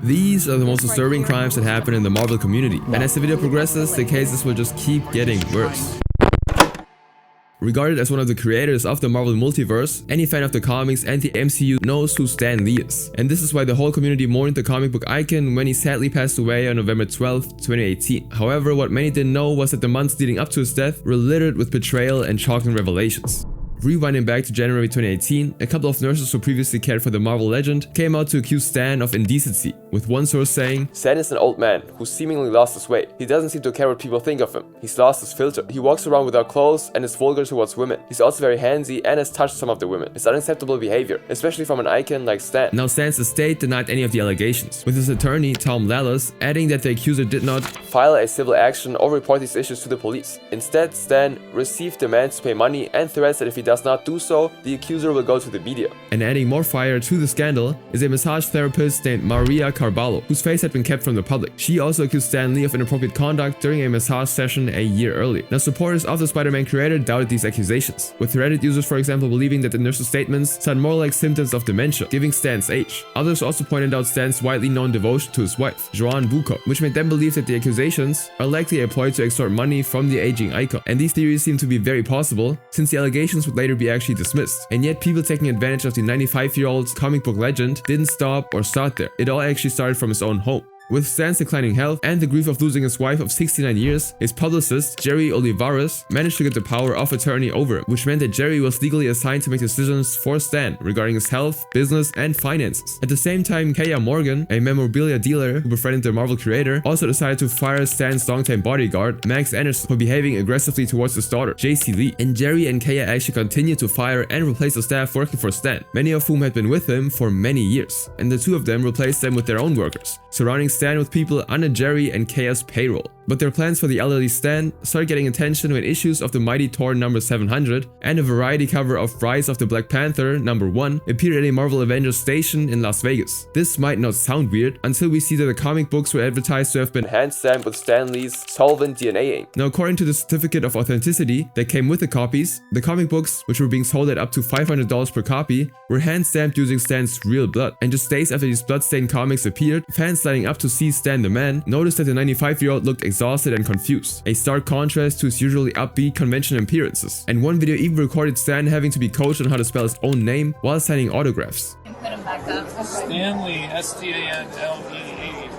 These are the most disturbing crimes that happen in the Marvel community, and as the video progresses, the cases will just keep getting worse. Regarded as one of the creators of the Marvel multiverse, any fan of the comics and the MCU knows who Stan Lee is. And this is why the whole community mourned the comic book icon when he sadly passed away on November 12, 2018. However, what many didn't know was that the months leading up to his death were littered with betrayal and shocking revelations. Rewinding back to January 2018, a couple of nurses who previously cared for the Marvel legend came out to accuse Stan of indecency, with one source saying, "Stan is an old man who seemingly lost his way. He doesn't seem to care what people think of him. He's lost his filter. He walks around without clothes and is vulgar towards women. He's also very handsy and has touched some of the women. It's unacceptable behavior, especially from an icon like Stan." Now Stan's estate denied any of the allegations, with his attorney Tom Lallis adding that the accuser did not file a civil action or report these issues to the police. Instead, Stan received demands to pay money and threats that if he does not do so, the accuser will go to the media. And adding more fire to the scandal is a massage therapist named Maria Carballo, whose face had been kept from the public. She also accused Stan Lee of inappropriate conduct during a massage session a year earlier. Now, supporters of the Spider-Man creator doubted these accusations, with Reddit users, for example, believing that the nurse's statements sound more like symptoms of dementia, giving Stan's age. Others also pointed out Stan's widely known devotion to his wife, Joanne Buco, which made them believe that the accusations are likely a ploy to extort money from the aging icon. And these theories seem to be very plausible, since the allegations would later be actually dismissed. And yet people taking advantage of the 95-year-old comic book legend didn't stop or start there. It all actually started from his own home. With Stan's declining health and the grief of losing his wife of 69 years, his publicist, Jerry Olivares, managed to get the power of attorney over him, which meant that Jerry was legally assigned to make decisions for Stan regarding his health, business, and finances. At the same time, Kaya Morgan, a memorabilia dealer who befriended the Marvel creator, also decided to fire Stan's longtime bodyguard, Max Anderson, for behaving aggressively towards his daughter, JC Lee. And Jerry and Kaya actually continued to fire and replace the staff working for Stan, many of whom had been with him for many years. And the two of them replaced them with their own workers, surrounding Stan with people under Jerry and Kaya's payroll. But their plans for the elderly Stan started getting attention when issues of the Mighty Thor number 700 and a variety cover of Rise of the Black Panther number 1 appeared at a Marvel Avengers station in Las Vegas. This might not sound weird until we see that the comic books were advertised to have been hand-stamped with Stan Lee's solvent DNA ink. Now, according to the certificate of authenticity that came with the copies, the comic books, which were being sold at up to $500 per copy, were hand-stamped using Stan's real blood. And just days after these bloodstained comics appeared, fans lining up to see Stan the Man noticed that the 95-year-old looked exhausted and confused, a stark contrast to his usually upbeat convention appearances. And one video even recorded Stan having to be coached on how to spell his own name while signing autographs. Put him back up. Stanley, S-T-A-N-L-E-E.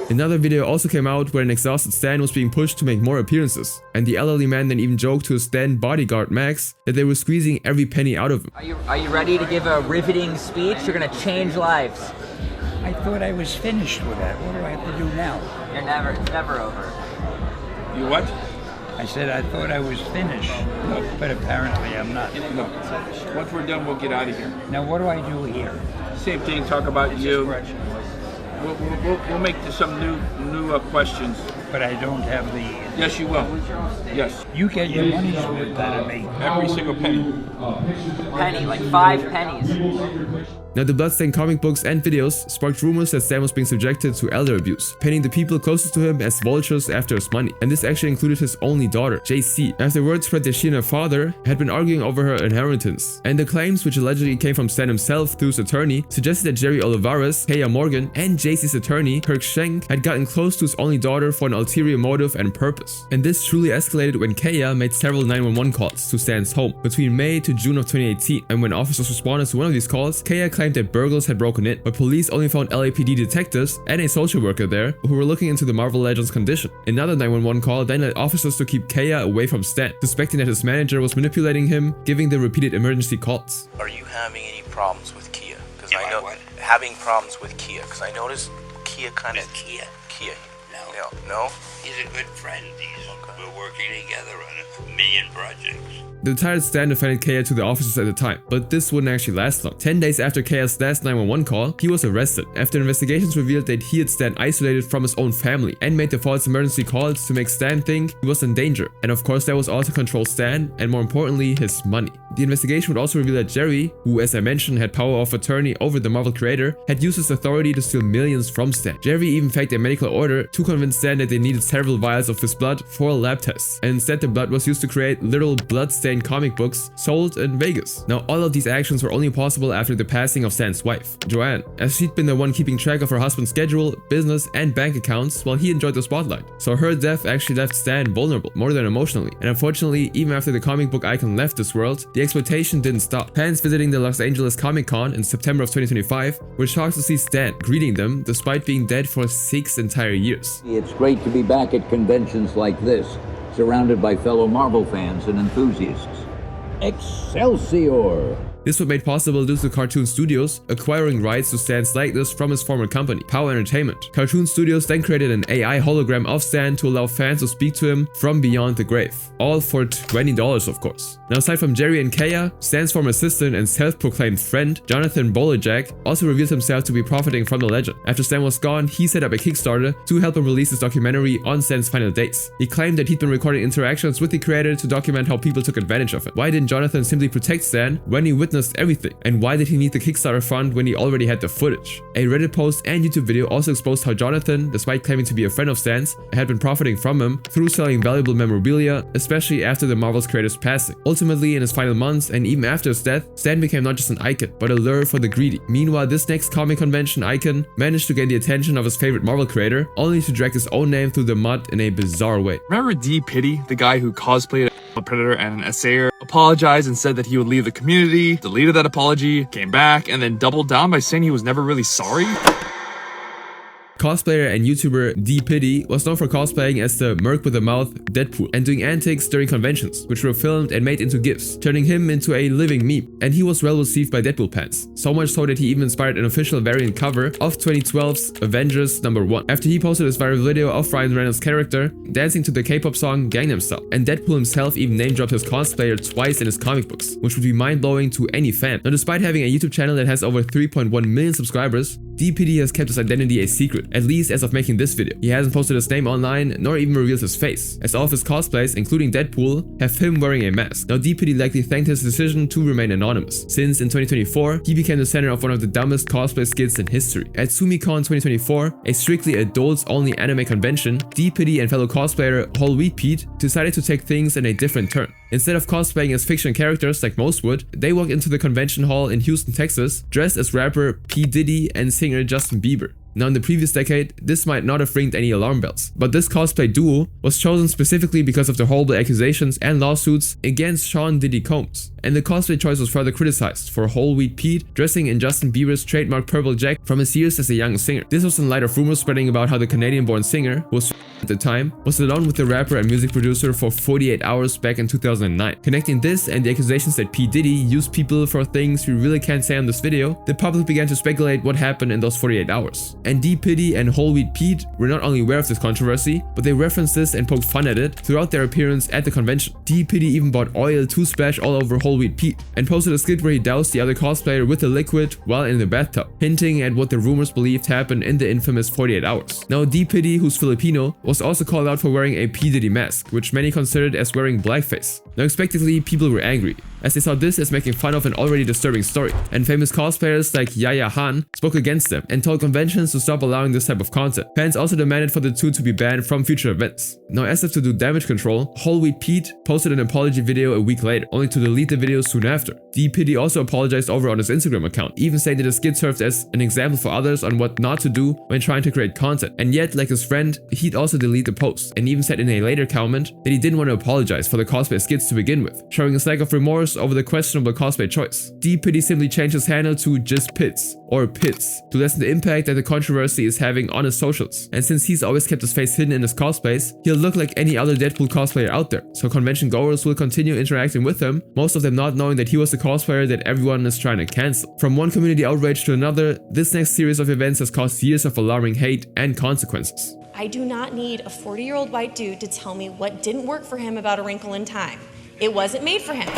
Another video also came out where an exhausted Stan was being pushed to make more appearances, and the elderly man then even joked to his Stan bodyguard Max that they were squeezing every penny out of him. Are you ready to give a riveting speech? You're gonna change lives. I thought I was finished with that. What do I have to do now? It's never over. You what? I said I thought I was finished, but apparently I'm not. No. Once we're done, we'll get out of here. Now what do I do here? Same thing, talk about you. We'll make some new questions. But I don't have the... Yes, you will. Yes. You get your money's worth out of me. Every single penny. Penny, like 5 pennies. Now, the bloodstained comic books and videos sparked rumors that Stan was being subjected to elder abuse, painting the people closest to him as vultures after his money. And this actually included his only daughter, JC, as the word spread that she and her father had been arguing over her inheritance. And the claims, which allegedly came from Stan himself through his attorney, suggested that Jerry Olivares, Kaya Morgan, and JC's attorney, Kirk Schenk, had gotten close to his only daughter for an ulterior motive and purpose. And this truly escalated when Kaya made several 911 calls to Stan's home between May to June of 2018. And when officers responded to one of these calls, Kaya claimed that burglars had broken in, but police only found LAPD detectives and a social worker there who were looking into the Marvel Legend's condition. Another 911 call then led officers to keep Kaya away from Stan, suspecting that his manager was manipulating him, giving the repeated emergency calls. Are you having any problems with Kia? Because I know having problems with Kia. Because I noticed Kia kind of Kia. No. He's a good friend. We're working together on a million projects. The tired Stan defended Kaya to the officers at the time, but this wouldn't actually last long. 10 days after Kaya's last 911 call, he was arrested after investigations revealed that he had Stan isolated from his own family and made the false emergency calls to make Stan think he was in danger. And of course, that was all to control Stan and, more importantly, his money. The investigation would also reveal that Jerry, who as I mentioned had power of attorney over the Marvel creator, had used his authority to steal millions from Stan. Jerry even faked a medical order to convince Stan that they needed several vials of his blood for lab tests, and instead the blood was used to create literal blood-stained signed comic books sold in Vegas. Now, all of these actions were only possible after the passing of Stan's wife, Joanne, as she'd been the one keeping track of her husband's schedule, business, and bank accounts while he enjoyed the spotlight. So her death actually left Stan vulnerable, more than emotionally. And unfortunately, even after the comic book icon left this world, the exploitation didn't stop. Fans visiting the Los Angeles Comic Con in September of 2025 were shocked to see Stan greeting them despite being dead for 6 entire years. It's great to be back at conventions like this, surrounded by fellow Marvel fans and enthusiasts. Excelsior! This was made possible due to Cartoon Studios acquiring rights to Stan's likeness from his former company, Power Entertainment. Cartoon Studios then created an AI hologram of Stan to allow fans to speak to him from beyond the grave. All for $20, of course. Now, aside from Jerry and Kaya, Stan's former assistant and self-proclaimed friend, Jonathan Bolajak, also revealed himself to be profiting from the legend. After Stan was gone, he set up a Kickstarter to help him release his documentary on Stan's final days. He claimed that he'd been recording interactions with the creator to document how people took advantage of it. Why didn't Jonathan simply protect Stan when he witnessed everything? And why did he need the Kickstarter fund when he already had the footage? A Reddit post and YouTube video also exposed how Jonathan, despite claiming to be a friend of Stan's, had been profiting from him through selling valuable memorabilia, especially after the Marvel's creator's passing. Ultimately, in his final months and even after his death, Stan became not just an icon, but a lure for the greedy. Meanwhile, this next comic convention icon managed to gain the attention of his favorite Marvel creator, only to drag his own name through the mud in a bizarre way. Remember D. Pity, the guy who cosplayed a predator and an assayer, apologized and said that he would leave the community, deleted that apology, came back, and then doubled down by saying he was never really sorry? Cosplayer and YouTuber D. Pity was known for cosplaying as the Merc with a Mouth Deadpool and doing antics during conventions, which were filmed and made into GIFs, turning him into a living meme. And he was well received by Deadpool fans, so much so that he even inspired an official variant cover of 2012's Avengers #1, after he posted this viral video of Ryan Reynolds' character dancing to the K-pop song Gangnam Style. And Deadpool himself even name-dropped his cosplayer twice in his comic books, which would be mind-blowing to any fan. Now, despite having a YouTube channel that has over 3.1 million subscribers, D. Pity has kept his identity a secret, at least as of making this video. He hasn't posted his name online, nor even revealed his face, as all of his cosplays, including Deadpool, have him wearing a mask. Now, D. Pity likely thanked his decision to remain anonymous, since in 2024, he became the center of one of the dumbest cosplay skits in history. At SumiCon 2024, a strictly adults-only anime convention, D. Pity and fellow cosplayer Whole Wheat Pete decided to take things in a different turn. Instead of cosplaying as fiction characters like most would, they walked into the convention hall in Houston, Texas, dressed as rapper P. Diddy and singer Justin Bieber. Now, in the previous decade, this might not have ringed any alarm bells, but this cosplay duo was chosen specifically because of the horrible accusations and lawsuits against Sean Diddy Combs. And the cosplay choice was further criticized for Whole Wheat Pete dressing in Justin Bieber's trademark purple jacket from his years as a young singer. This was in light of rumors spreading about how the Canadian-born singer, who was at the time, was alone with the rapper and music producer for 48 hours back in 2009. Connecting this and the accusations that P. Diddy used people for things we really can't say on this video, the public began to speculate what happened in those 48 hours. And D. Pity and Whole Wheat Pete were not only aware of this controversy, but they referenced this and poked fun at it throughout their appearance at the convention. D. Pity even bought oil to splash all over Whole Wheat Pete and posted a skit where he doused the other cosplayer with the liquid while in the bathtub, hinting at what the rumors believed happened in the infamous 48 hours. Now, D. Pity, who's Filipino, was also called out for wearing a P. Diddy mask, which many considered as wearing blackface. Now, expectedly, people were angry, as they saw this as making fun of an already disturbing story, and famous cosplayers like Yaya Han spoke against them and told conventions to stop allowing this type of content. Fans also demanded for the two to be banned from future events. Now, as if to do damage control, Whole Wheat Pete posted an apology video a week later, only to delete the video soon after. D. Pity also apologized over on his Instagram account, even saying that the skit served as an example for others on what not to do when trying to create content. And yet, like his friend, he'd also delete the post, and even said in a later comment that he didn't want to apologize for the cosplay skits to begin with, showing his lack of remorse over the questionable cosplay choice. D. Pity simply changed his handle to just Pits, or Pits, to lessen the impact that the controversy is having on his socials. And since he's always kept his face hidden in his cosplays, he'll look like any other Deadpool cosplayer out there, so convention goers will continue interacting with him, most of them not knowing that he was the cosplayer that everyone is trying to cancel. From one community outrage to another, this next series of events has caused years of alarming hate and consequences. I do not need a 40-year-old white dude to tell me what didn't work for him about A Wrinkle in Time. It wasn't made for him.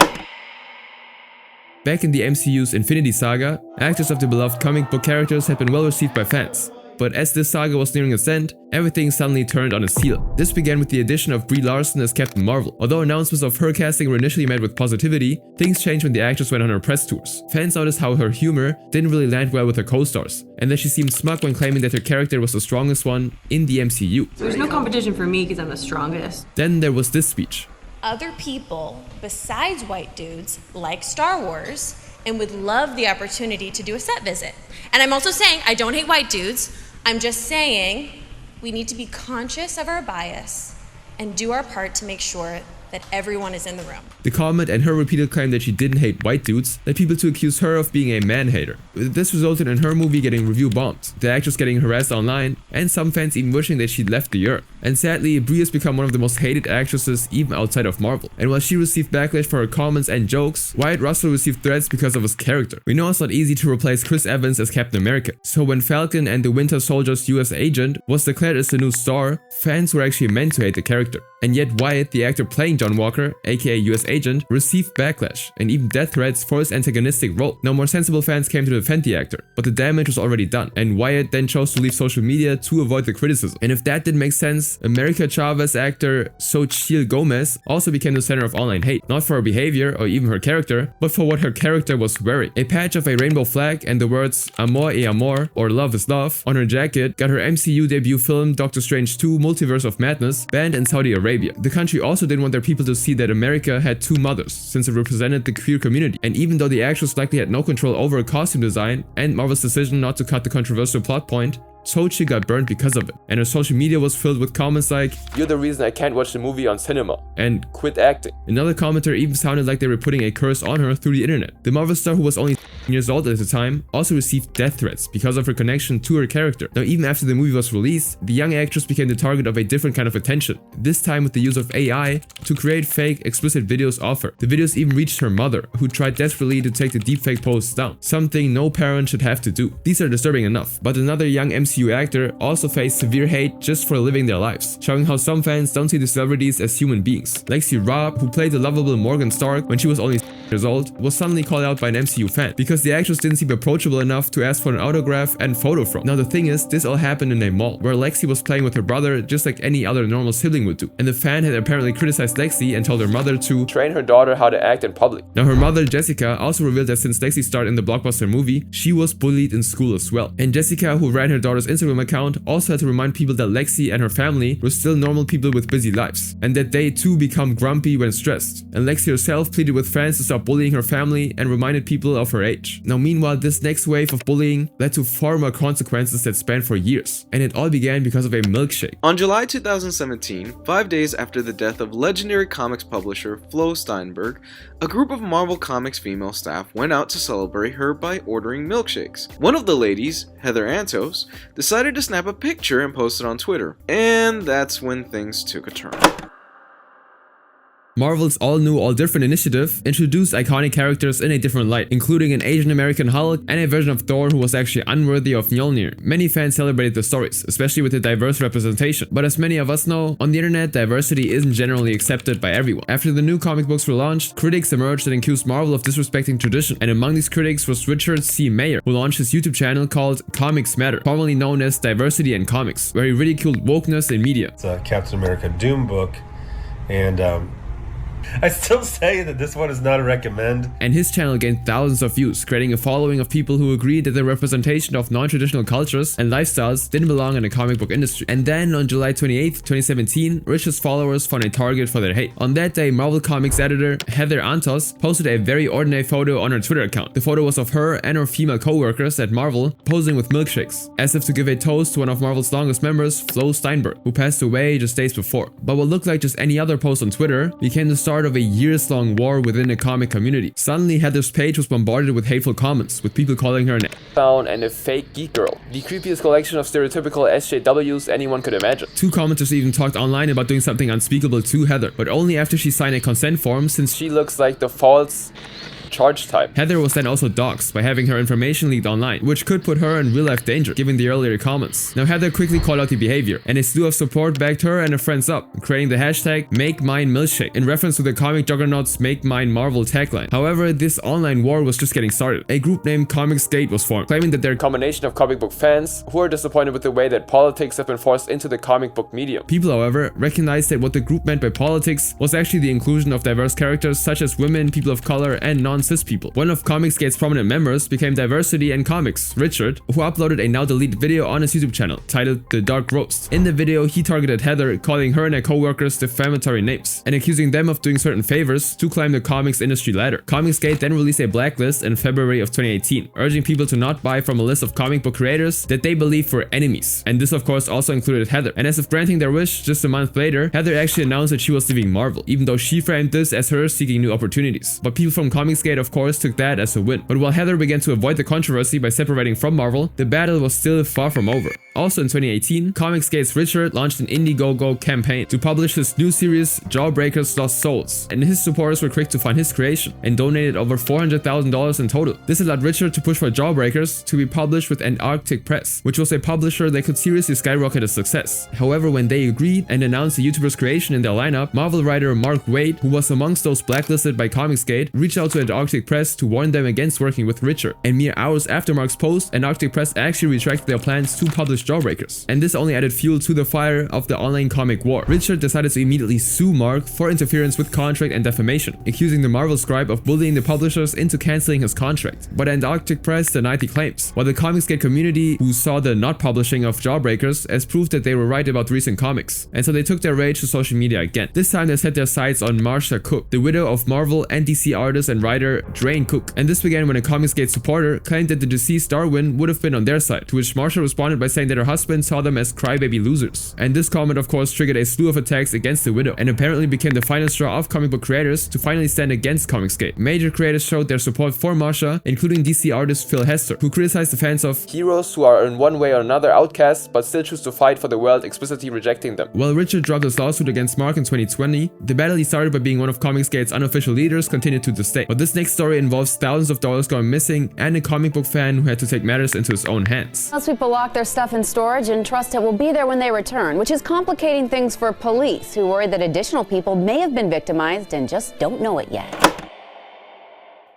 Back in the MCU's Infinity Saga, actors of the beloved comic book characters had been well received by fans. But as this saga was nearing its end, everything suddenly turned on its heel. This began with the addition of Brie Larson as Captain Marvel. Although announcements of her casting were initially met with positivity, things changed when the actress went on her press tours. Fans noticed how her humor didn't really land well with her co-stars, and that she seemed smug when claiming that her character was the strongest one in the MCU. There's no competition for me because I'm the strongest. Then there was this speech. other people besides white dudes like Star Wars and would love the opportunity to do a set visit. And I'm also saying I don't hate white dudes. I'm just saying we need to be conscious of our bias and do our part to make sure that everyone is in the room. The comment and her repeated claim that she didn't hate white dudes led people to accuse her of being a man-hater. This resulted in her movie getting review bombed, the actress getting harassed online, and some fans even wishing that she'd left the earth. And sadly, Brie has become one of the most hated actresses even outside of Marvel. And while she received backlash for her comments and jokes, Wyatt Russell received threats because of his character. We know it's not easy to replace Chris Evans as Captain America, so when Falcon and the Winter Soldier's US agent was declared as the new star, fans were actually meant to hate the character. And yet Wyatt, the actor playing John Walker, aka US agent, received backlash and even death threats for his antagonistic role. Now more sensible fans came to defend the actor, but the damage was already done, and Wyatt then chose to leave social media to avoid the criticism. And if that didn't make sense, America Chavez actor Xochitl Gomez also became the center of online hate, not for her behavior or even her character, but for what her character was wearing. A patch of a rainbow flag and the words Amor y Amor, or Love is Love, on her jacket got her MCU debut film Doctor Strange 2 Multiverse of Madness banned in Saudi Arabia. The country also didn't want their people to see that America had two mothers, since it represented the queer community. And even though the actress likely had no control over her costume design and Marvel's decision not to cut the controversial plot point, Xochitl got burned because of it, and her social media was filled with comments like, "You're the reason I can't watch the movie on cinema," and "Quit acting." Another commenter even sounded like they were putting a curse on her through the internet. The Marvel star, who was only years old at the time, also received death threats because of her connection to her character. Now even after the movie was released, the young actress became the target of a different kind of attention, this time with the use of AI to create fake, explicit videos of her. The videos even reached her mother, who tried desperately to take the deepfake posts down, something no parent should have to do. These are disturbing enough, but another young MCU actor also faced severe hate just for living their lives, showing how some fans don't see the celebrities as human beings. Lexi Robb, who played the lovable Morgan Stark when she was only years old, was suddenly called out by an MCU fan because the actress didn't seem approachable enough to ask for an autograph and photo from. Now the thing is, this all happened in a mall, where Lexi was playing with her brother just like any other normal sibling would do, and the fan had apparently criticized Lexi and told her mother to train her daughter how to act in public. Now her mother, Jessica, also revealed that since Lexi starred in the blockbuster movie, she was bullied in school as well. And Jessica, who ran her daughter's Instagram account, also had to remind people that Lexi and her family were still normal people with busy lives, and that they too become grumpy when stressed. And Lexi herself pleaded with fans to stop bullying her family and reminded people of her age. Now meanwhile, this next wave of bullying led to far more consequences that spanned for years, and it all began because of a milkshake. On July 2017, 5 days after the death of legendary comics publisher Flo Steinberg, a group of Marvel Comics female staff went out to celebrate her by ordering milkshakes. One of the ladies, Heather Antos, decided to snap a picture and post it on Twitter, and that's when things took a turn. Marvel's all-new, all-different initiative introduced iconic characters in a different light, including an Asian American Hulk and a version of Thor who was actually unworthy of Mjolnir. Many fans celebrated the stories, especially with the diverse representation. But as many of us know, on the internet, diversity isn't generally accepted by everyone. After the new comic books were launched, critics emerged and accused Marvel of disrespecting tradition. And among these critics was Richard C. Mayer, who launched his YouTube channel called Comics Matter, formerly known as Diversity in Comics, where he ridiculed wokeness in media. It's a Captain America Doom book, and I still say that this one is not a recommend. And his channel gained thousands of views, creating a following of people who agreed that the representation of non-traditional cultures and lifestyles didn't belong in the comic book industry. And then on July 28, 2017, Richard's followers found a target for their hate. On that day, Marvel Comics editor Heather Antos posted a very ordinary photo on her Twitter account. The photo was of her and her female co-workers at Marvel posing with milkshakes, as if to give a toast to one of Marvel's longest members, Flo Steinberg, who passed away just days before. But what looked like just any other post on Twitter became the start of a years-long war within the comic community. Suddenly, Heather's page was bombarded with hateful comments, with people calling her an clown and a fake geek girl, the creepiest collection of stereotypical SJWs anyone could imagine. Two commenters even talked online about doing something unspeakable to Heather, but only after she signed a consent form, since she looks like the false charge type. Heather was then also doxxed by having her information leaked online, which could put her in real-life danger, given the earlier comments. Now Heather quickly called out the behavior, and a slew of support backed her and her friends up, creating the hashtag #MakeMineMilkshake in reference to the comic juggernaut's Make Mine Marvel tagline. However, this online war was just getting started. A group named Comicsgate was formed, claiming that they're a combination of comic book fans who are disappointed with the way that politics have been forced into the comic book medium. People, however, recognized that what the group meant by politics was actually the inclusion of diverse characters such as women, people of color, and denounced his people. One of Comicsgate's prominent members became Diversity and Comics, Richard, who uploaded a now deleted video on his YouTube channel titled The Dark Roast. In the video, he targeted Heather, calling her and her co-workers defamatory names and accusing them of doing certain favors to climb the comics industry ladder. Comicsgate then released a blacklist in February of 2018, urging people to not buy from a list of comic book creators that they believe were enemies. And this of course also included Heather. And as if granting their wish, just a month later, Heather actually announced that she was leaving Marvel, even though she framed this as her seeking new opportunities. But people from Comicsgate of course took that as a win. But while Heather began to avoid the controversy by separating from Marvel, the battle was still far from over. Also in 2018, Comicsgate's Richard launched an Indiegogo campaign to publish his new series Jawbreakers Lost Souls, and his supporters were quick to fund his creation and donated over $400,000 in total. This allowed Richard to push for Jawbreakers to be published with Antics Press, which was a publisher that could seriously skyrocket his success. However, when they agreed and announced the YouTuber's creation in their lineup, Marvel writer Mark Waid, who was amongst those blacklisted by Comicsgate, reached out to Antics Press to warn them against working with Richard. And mere hours after Mark's post, Antics Press actually retracted their plans to publish Jawbreakers. And this only added fuel to the fire of the online comic war. Richard decided to immediately sue Mark for interference with contract and defamation, accusing the Marvel scribe of bullying the publishers into cancelling his contract. But Antics Press denied the claims, while the Comicsgate community, who saw the not publishing of Jawbreakers as proof that they were right about recent comics, and so they took their rage to social media again. This time they set their sights on Marsha Cook, the widow of Marvel and DC artist and writer Drain Cook. And this began when a Comicsgate supporter claimed that the deceased Darwin would have been on their side, to which Marsha responded by saying that her husband saw them as crybaby losers. And this comment of course triggered a slew of attacks against the widow, and apparently became the final straw of comic book creators to finally stand against Comicsgate. Major creators showed their support for Marsha, including DC artist Phil Hester, who criticized the fans of heroes who are in one way or another outcasts but still choose to fight for the world, explicitly rejecting them. While Richard dropped his lawsuit against Mark in 2020, the battle he started by being one of Comicsgate's unofficial leaders continued to this day. But this next story involves thousands of dollars going missing and a comic book fan who had to take matters into his own hands. Most people lock their stuff in storage and trust it will be there when they return, which is complicating things for police, who worry that additional people may have been victimized and just don't know it yet.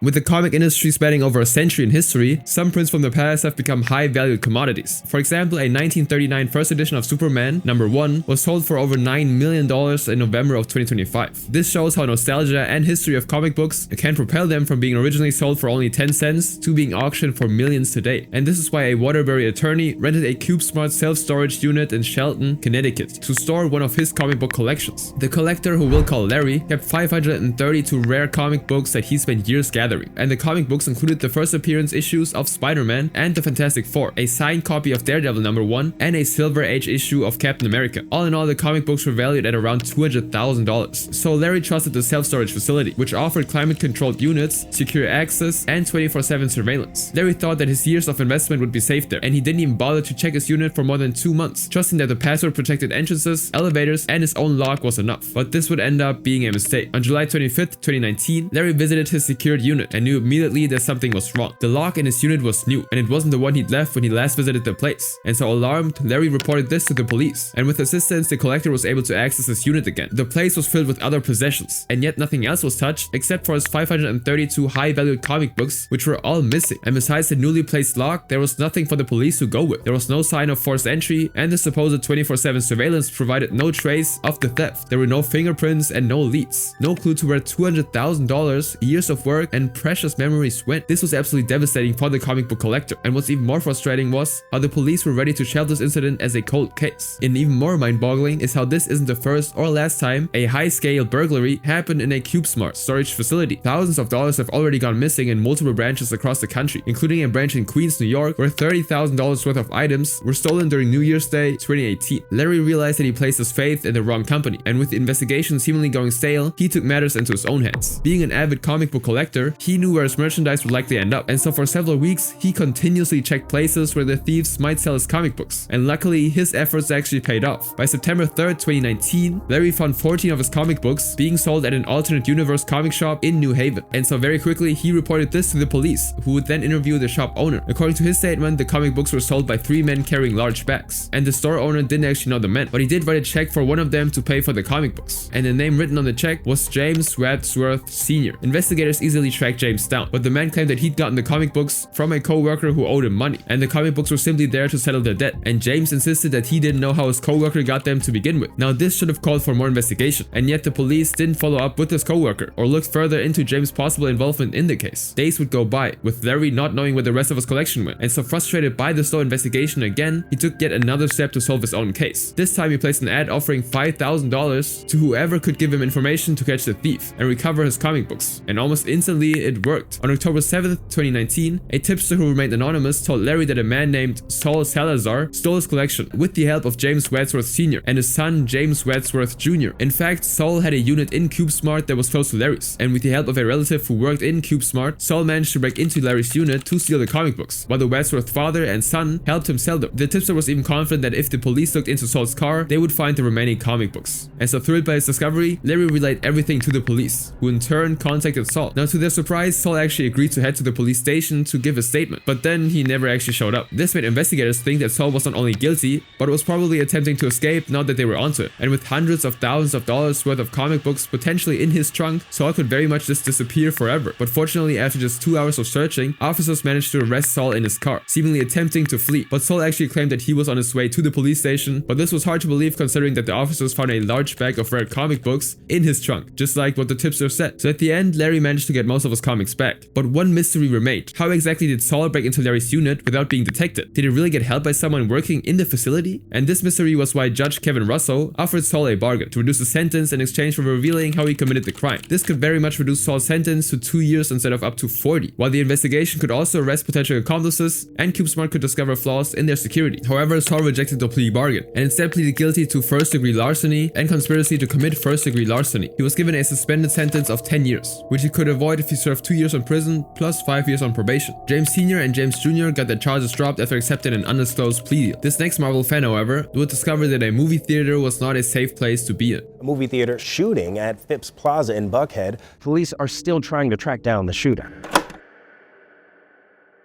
With the comic industry spanning over a century in history, some prints from the past have become high-valued commodities. For example, a 1939 first edition of Superman, #1, was sold for over $9 million in November of 2025. This shows how nostalgia and history of comic books can propel them from being originally sold for only 10 cents to being auctioned for millions today. And this is why a Waterbury attorney rented a CubeSmart self-storage unit in Shelton, Connecticut, to store one of his comic book collections. The collector, who we'll call Larry, kept 532 rare comic books that he spent years gathering. And the comic books included the first appearance issues of Spider-Man and the Fantastic Four, a signed copy of Daredevil #1, and a Silver Age issue of Captain America. All in all, the comic books were valued at around $200,000. So Larry trusted the self-storage facility, which offered climate-controlled units, secure access, and 24/7 surveillance. Larry thought that his years of investment would be safe there, and he didn't even bother to check his unit for more than 2 months, trusting that the password-protected entrances, elevators, and his own lock was enough. But this would end up being a mistake. On July 25th, 2019, Larry visited his secured unit and knew immediately that something was wrong. The lock in his unit was new, and it wasn't the one he'd left when he last visited the place. And so alarmed, Larry reported this to the police, and with assistance, the collector was able to access his unit again. The place was filled with other possessions, and yet nothing else was touched except for his 532 high-valued comic books, which were all missing. And besides the newly placed lock, there was nothing for the police to go with. There was no sign of forced entry, and the supposed 24/7 surveillance provided no trace of the theft. There were no fingerprints and no leads. No clue to where $200,000, years of work, and precious memories went. This was absolutely devastating for the comic book collector, and what's even more frustrating was how the police were ready to shelve this incident as a cold case. And even more mind-boggling is how this isn't the first or last time a high-scale burglary happened in a CubeSmart storage facility. Thousands of dollars have already gone missing in multiple branches across the country, including a branch in Queens, New York, where $30,000 worth of items were stolen during New Year's Day 2018. Larry realized that he placed his faith in the wrong company, and with the investigation seemingly going stale, he took matters into his own hands. Being an avid comic book collector, he knew where his merchandise would likely end up, and so for several weeks, he continuously checked places where the thieves might sell his comic books, and luckily, his efforts actually paid off. By September 3rd, 2019, Larry found 14 of his comic books being sold at an alternate universe comic shop in New Haven, and so very quickly, he reported this to the police, who would then interview the shop owner. According to his statement, the comic books were sold by 3 men carrying large bags, and the store owner didn't actually know the men, but he did write a check for one of them to pay for the comic books, and the name written on the check was James Wadsworth Sr. Investigators easily track James down, but the man claimed that he'd gotten the comic books from a co-worker who owed him money, and the comic books were simply there to settle their debt, and James insisted that he didn't know how his co-worker got them to begin with. Now this should have called for more investigation, and yet the police didn't follow up with his co-worker or look further into James' possible involvement in the case. Days would go by, with Larry not knowing where the rest of his collection went, and so frustrated by the slow investigation again, he took yet another step to solve his own case. This time he placed an ad offering $5,000 to whoever could give him information to catch the thief and recover his comic books, and almost instantly it worked. On October 7th, 2019, a tipster who remained anonymous told Larry that a man named Saul Salazar stole his collection with the help of James Wadsworth Sr. and his son James Wadsworth Jr. In fact, Saul had a unit in CubeSmart that was close to Larry's, and with the help of a relative who worked in CubeSmart, Saul managed to break into Larry's unit to steal the comic books, while the Wadsworth father and son helped him sell them. The tipster was even confident that if the police looked into Saul's car, they would find the remaining comic books. And so thrilled by his discovery, Larry relayed everything to the police, who in turn contacted Saul. Now to their surprise, Saul actually agreed to head to the police station to give a statement, but then he never actually showed up. This made investigators think that Saul was not only guilty, but was probably attempting to escape now that they were onto it. And with hundreds of thousands of dollars worth of comic books potentially in his trunk, Saul could very much just disappear forever. But fortunately, after just 2 hours of searching, officers managed to arrest Saul in his car, seemingly attempting to flee. But Saul actually claimed that he was on his way to the police station, but this was hard to believe considering that the officers found a large bag of rare comic books in his trunk, just like what the tipster said. So at the end, Larry managed to get most of his comics back. But one mystery remained. How exactly did Saul break into Larry's unit without being detected? Did he really get help by someone working in the facility? And this mystery was why Judge Kevin Russo offered Saul a bargain to reduce the sentence in exchange for revealing how he committed the crime. This could very much reduce Saul's sentence to 2 years instead of up to 40, while the investigation could also arrest potential accomplices and CubeSmart could discover flaws in their security. However, Saul rejected the plea bargain and instead pleaded guilty to first-degree larceny and conspiracy to commit first-degree larceny. He was given a suspended sentence of 10 years, which he could avoid if he served 2 years in prison plus 5 years on probation. James Sr. and James Jr. got their charges dropped after accepting an undisclosed plea deal. This next Marvel fan, however, would discover that a movie theater was not a safe place to be in. A movie theater shooting at Phipps Plaza in Buckhead. Police are still trying to track down the shooter.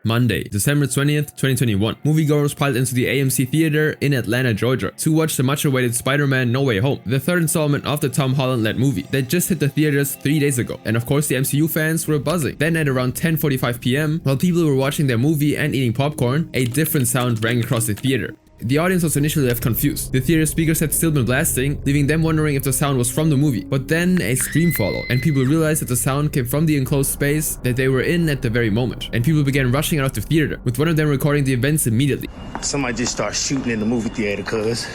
Monday, December 20th, 2021. Moviegoers piled into the AMC Theater in Atlanta, Georgia to watch the much-awaited Spider-Man No Way Home, the third installment of the Tom Holland-led movie that just hit the theaters 3 days ago. And of course, the MCU fans were buzzing. Then at around 10:45 p.m., while people were watching their movie and eating popcorn, a different sound rang across the theater. The audience was initially left confused. The theater speakers had still been blasting, leaving them wondering if the sound was from the movie. But then a scream followed, and people realized that the sound came from the enclosed space that they were in at the very moment. And people began rushing out of the theater, with one of them recording the events immediately. Somebody just started shooting in the movie theater, cuz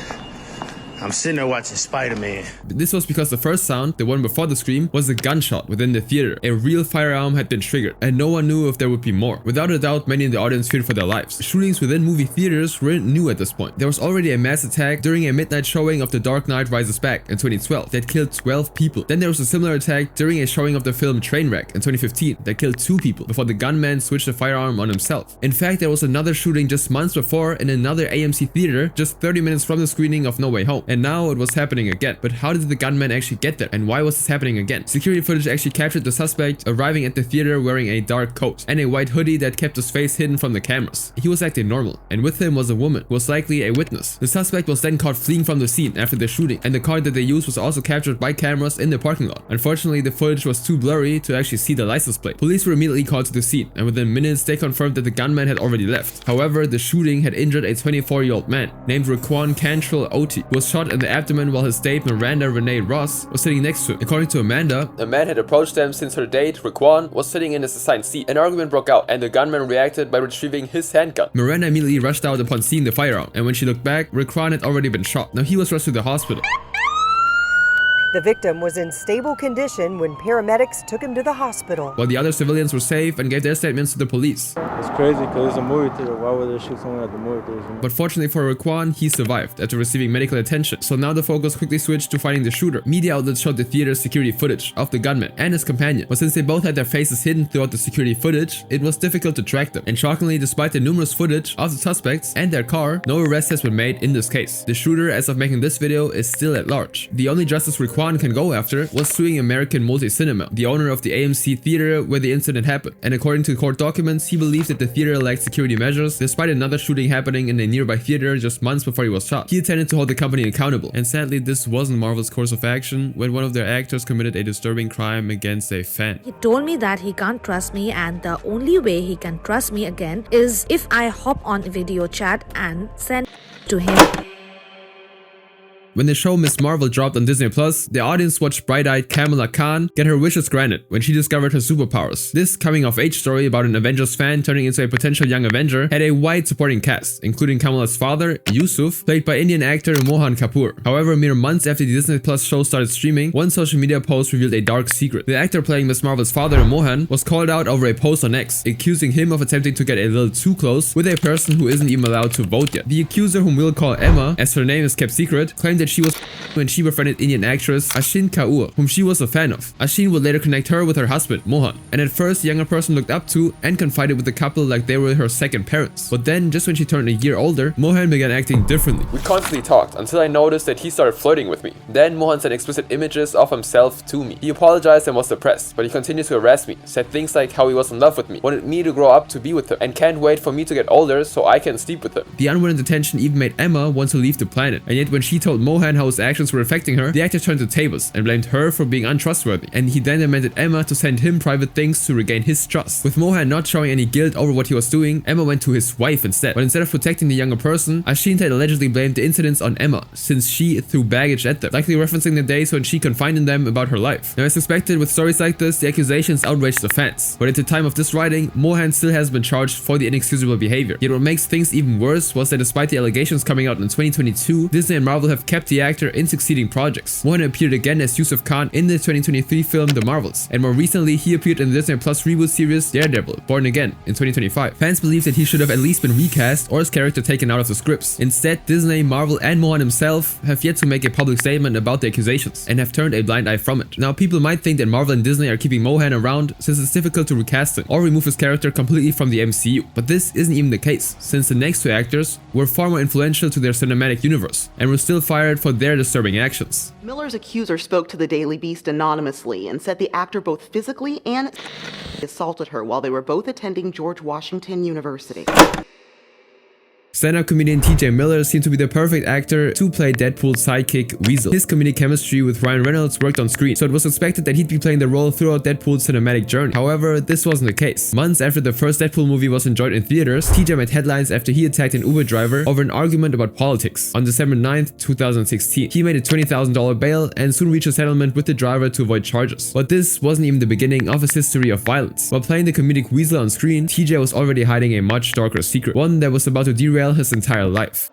I'm sitting there watching Spider-Man. This was because the first sound, the one before the scream, was a gunshot within the theater. A real firearm had been triggered, and no one knew if there would be more. Without a doubt, many in the audience feared for their lives. Shootings within movie theaters weren't new at this point. There was already a mass attack during a midnight showing of The Dark Knight Rises Back in 2012 that killed 12 people. Then there was a similar attack during a showing of the film Trainwreck in 2015 that killed 2 people before the gunman switched the firearm on himself. In fact, there was another shooting just months before in another AMC theater just 30 minutes from the screening of No Way Home. And now it was happening again. But how did the gunman actually get there? And why was this happening again? Security footage actually captured the suspect arriving at the theater wearing a dark coat and a white hoodie that kept his face hidden from the cameras. He was acting normal, and with him was a woman who was likely a witness. The suspect was then caught fleeing from the scene after the shooting, and the car that they used was also captured by cameras in the parking lot. Unfortunately, the footage was too blurry to actually see the license plate. Police were immediately called to the scene, and within minutes they confirmed that the gunman had already left. However, the shooting had injured a 24-year-old man named Raquan Cantrell Oti, who was shot in the abdomen while his date Miranda Renee Ross was sitting next to him. According to Amanda, a man had approached them since her date, Raquan, was sitting in his assigned seat. An argument broke out, and the gunman reacted by retrieving his handgun. Miranda immediately rushed out upon seeing the firearm, and when she looked back, Raquan had already been shot. Now he was rushed to the hospital. The victim was in stable condition when paramedics took him to the hospital. While the other civilians were safe and gave their statements to the police. It's crazy because it's a movie theater. Why would they shoot someone at the movie theater? But fortunately for Raquan, he survived after receiving medical attention. So now the focus quickly switched to finding the shooter. Media outlets showed the theater's security footage of the gunman and his companion. But since they both had their faces hidden throughout the security footage, it was difficult to track them. And shockingly, despite the numerous footage of the suspects and their car, no arrest has been made in this case. The shooter, as of making this video, is still at large. The only justice required Kwan can go after was suing American Multi-Cinema, the owner of the AMC theater where the incident happened. And according to court documents, he believed that the theater lacked security measures despite another shooting happening in a nearby theater just months before he was shot. He intended to hold the company accountable, and sadly this wasn't Marvel's course of action when one of their actors committed a disturbing crime against a fan. He told me that he can't trust me, and the only way he can trust me again is if I hop on video chat and send to him. When the show Ms. Marvel dropped on Disney+, the audience watched bright-eyed Kamala Khan get her wishes granted when she discovered her superpowers. This coming-of-age story about an Avengers fan turning into a potential young Avenger had a wide supporting cast, including Kamala's father, Yusuf, played by Indian actor Mohan Kapoor. However, mere months after the Disney+ show started streaming, one social media post revealed a dark secret. The actor playing Ms. Marvel's father, Mohan, was called out over a post on X, accusing him of attempting to get a little too close with a person who isn't even allowed to vote yet. The accuser, whom we'll call Emma, as her name is kept secret, claimed that she was when she befriended Indian actress Ashin Kaur, whom she was a fan of. Ashin would later connect her with her husband, Mohan, and at first the younger person looked up to and confided with the couple like they were her second parents. But then, just when she turned a year older, Mohan began acting differently. We constantly talked until I noticed that he started flirting with me. Then Mohan sent explicit images of himself to me. He apologized and was depressed, but he continued to harass me, said things like how he was in love with me, wanted me to grow up to be with him, and can't wait for me to get older so I can sleep with him. The unwanted attention even made Emma want to leave the planet, and yet when she told Mohan how his actions were affecting her, the actor turned the tables and blamed her for being untrustworthy, and he then demanded Emma to send him private things to regain his trust. With Mohan not showing any guilt over what he was doing, Emma went to his wife instead. But instead of protecting the younger person, Ashin had allegedly blamed the incidents on Emma, since she threw baggage at them, likely referencing the days when she confided in them about her life. Now, as expected with stories like this, the accusations outraged the fans, but at the time of this writing, Mohan still has been charged for the inexcusable behavior. Yet what makes things even worse was that despite the allegations coming out in 2022, Disney and Marvel have kept the actor in succeeding projects. Mohan appeared again as Yusuf Khan in the 2023 film The Marvels, and more recently he appeared in the Disney Plus reboot series Daredevil, Born Again in 2025. Fans believe that he should have at least been recast or his character taken out of the scripts. Instead, Disney, Marvel, and Mohan himself have yet to make a public statement about the accusations and have turned a blind eye from it. Now, people might think that Marvel and Disney are keeping Mohan around since it's difficult to recast him or remove his character completely from the MCU, but this isn't even the case, since the next two actors were far more influential to their cinematic universe and were still fired for their disturbing actions. Miller's accuser spoke to the Daily Beast anonymously and said the actor both physically and assaulted her while they were both attending George Washington University. Stand-up comedian TJ Miller seemed to be the perfect actor to play Deadpool's sidekick Weasel. His comedic chemistry with Ryan Reynolds worked on screen, so it was expected that he'd be playing the role throughout Deadpool's cinematic journey. However, this wasn't the case. Months after the first Deadpool movie was enjoyed in theaters, TJ made headlines after he attacked an Uber driver over an argument about politics. On December 9th, 2016, he made a $20,000 bail and soon reached a settlement with the driver to avoid charges. But this wasn't even the beginning of his history of violence. While playing the comedic Weasel on screen, TJ was already hiding a much darker secret, one that was about to derail his entire life.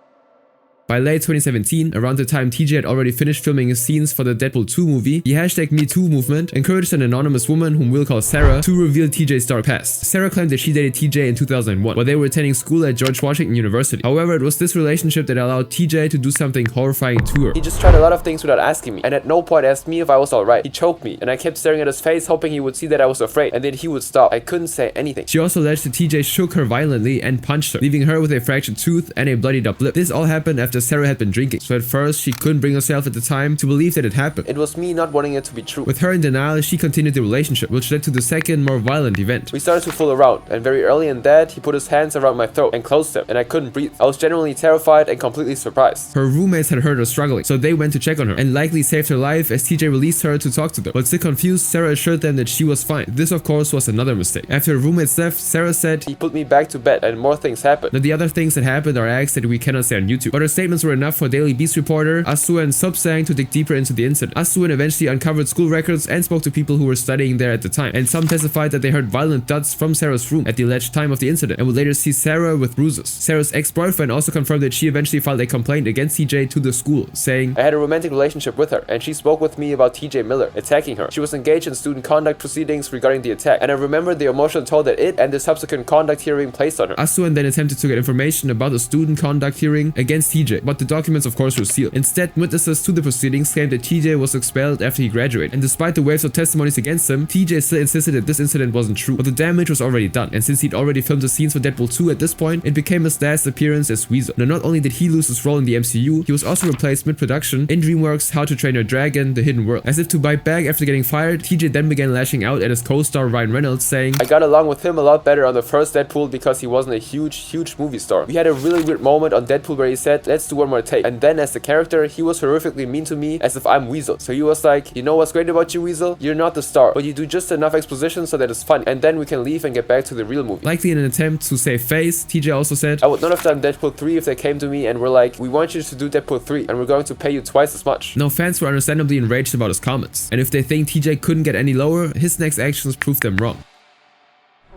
By late 2017, around the time TJ had already finished filming his scenes for the Deadpool 2 movie, the #MeToo movement encouraged an anonymous woman whom we'll call Sarah to reveal TJ's dark past. Sarah claimed that she dated TJ in 2001 while they were attending school at George Washington University. However, it was this relationship that allowed TJ to do something horrifying to her. He just tried a lot of things without asking me, and at no point asked me if I was alright. He choked me, and I kept staring at his face hoping he would see that I was afraid, and then he would stop. I couldn't say anything. She also alleged that TJ shook her violently and punched her, leaving her with a fractured tooth and a bloodied up lip. This all happened after Sarah had been drinking. So at first, she couldn't bring herself at the time to believe that it happened. It was me not wanting it to be true. With her in denial, she continued the relationship, which led to the second, more violent event. We started to fool around, and very early in that, he put his hands around my throat and closed them, and I couldn't breathe. I was genuinely terrified and completely surprised. Her roommates had heard her struggling, so they went to check on her, and likely saved her life as TJ released her to talk to them. But still confused, Sarah assured them that she was fine. This, of course, was another mistake. After her roommates left, Sarah said, "He put me back to bed, and more things happened." Now, the other things that happened are acts that we cannot say on YouTube, but her statements were enough for Daily Beast reporter Asu and Subsang to dig deeper into the incident. Asu eventually uncovered school records and spoke to people who were studying there at the time, and some testified that they heard violent thuds from Sarah's room at the alleged time of the incident and would later see Sarah with bruises. Sarah's ex-boyfriend also confirmed that she eventually filed a complaint against TJ to the school, saying, "I had a romantic relationship with her, and she spoke with me about TJ Miller attacking her. She was engaged in student conduct proceedings regarding the attack, and I remember the emotional toll that it and the subsequent conduct hearing placed on her." Asu then attempted to get information about the student conduct hearing against TJ, TJ, but the documents of course were sealed. Instead, witnesses to the proceedings claimed that TJ was expelled after he graduated, and despite the waves of testimonies against him, TJ still insisted that this incident wasn't true, but the damage was already done, and since he'd already filmed the scenes for Deadpool 2 at this point, it became his last appearance as Weasel. Now, not only did he lose his role in the MCU, he was also replaced mid-production in DreamWorks' How to Train Your Dragon: The Hidden World. As if to bite back after getting fired, TJ then began lashing out at his co-star Ryan Reynolds, saying, I got along with him a lot better on the first Deadpool because he wasn't a huge movie star. We had a really weird moment on Deadpool where he said, let's do one more take. And then as the character, he was horrifically mean to me as if I'm Weasel. So he was like, you know what's great about you, Weasel? You're not the star, but you do just enough exposition so that it's fun. And then we can leave and get back to the real movie. Likely in an attempt to save face, TJ also said, I would not have done Deadpool 3 if they came to me and were like, we want you to do Deadpool 3 and we're going to pay you twice as much. Now, fans were understandably enraged about his comments, and if they think TJ couldn't get any lower, his next actions proved them wrong.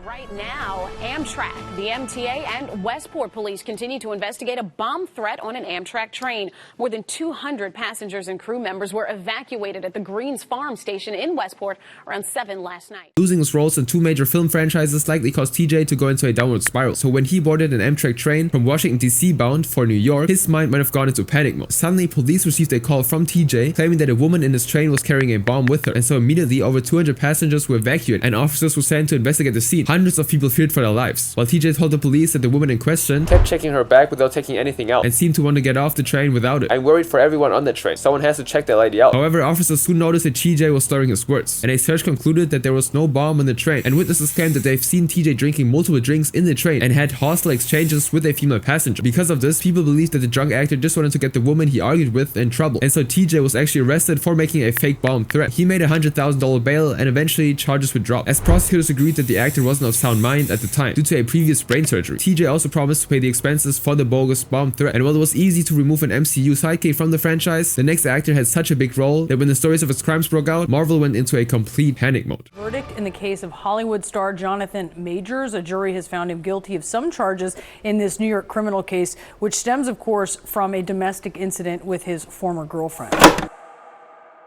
Right now, Amtrak, the MTA, and Westport police continue to investigate a bomb threat on an Amtrak train. More than 200 passengers and crew members were evacuated at the Greens Farm station in Westport around 7 last night. Losing his roles in 2 major film franchises likely caused TJ to go into a downward spiral, so when he boarded an Amtrak train from Washington DC bound for New York, his mind might have gone into panic mode. Suddenly, police received a call from TJ claiming that a woman in his train was carrying a bomb with her, and so immediately over 200 passengers were evacuated and officers were sent to investigate the scene. Hundreds of people feared for their lives, while TJ told the police that the woman in question kept checking her bag without taking anything out and seemed to want to get off the train without it. I'm worried for everyone on the train. Someone has to check that lady out. However, officers soon noticed that TJ was slurring his words, and a search concluded that there was no bomb in the train, and witnesses claimed that they've seen TJ drinking multiple drinks in the train and had hostile exchanges with a female passenger. Because of this, people believed that the drunk actor just wanted to get the woman he argued with in trouble, and so TJ was actually arrested for making a fake bomb threat. He made a $100,000 bail and eventually charges were dropped, as prosecutors agreed that the actor wasn't of sound mind at the time due to a previous brain surgery. TJ also promised to pay the expenses for the bogus bomb threat, and while it was easy to remove an MCU sidekick from the franchise, the next actor had such a big role that when the stories of his crimes broke out, Marvel went into a complete panic mode. Verdict in the case of Hollywood star Jonathan Majors. A jury has found him guilty of some charges in this New York criminal case, which stems, of course, from a domestic incident with his former girlfriend.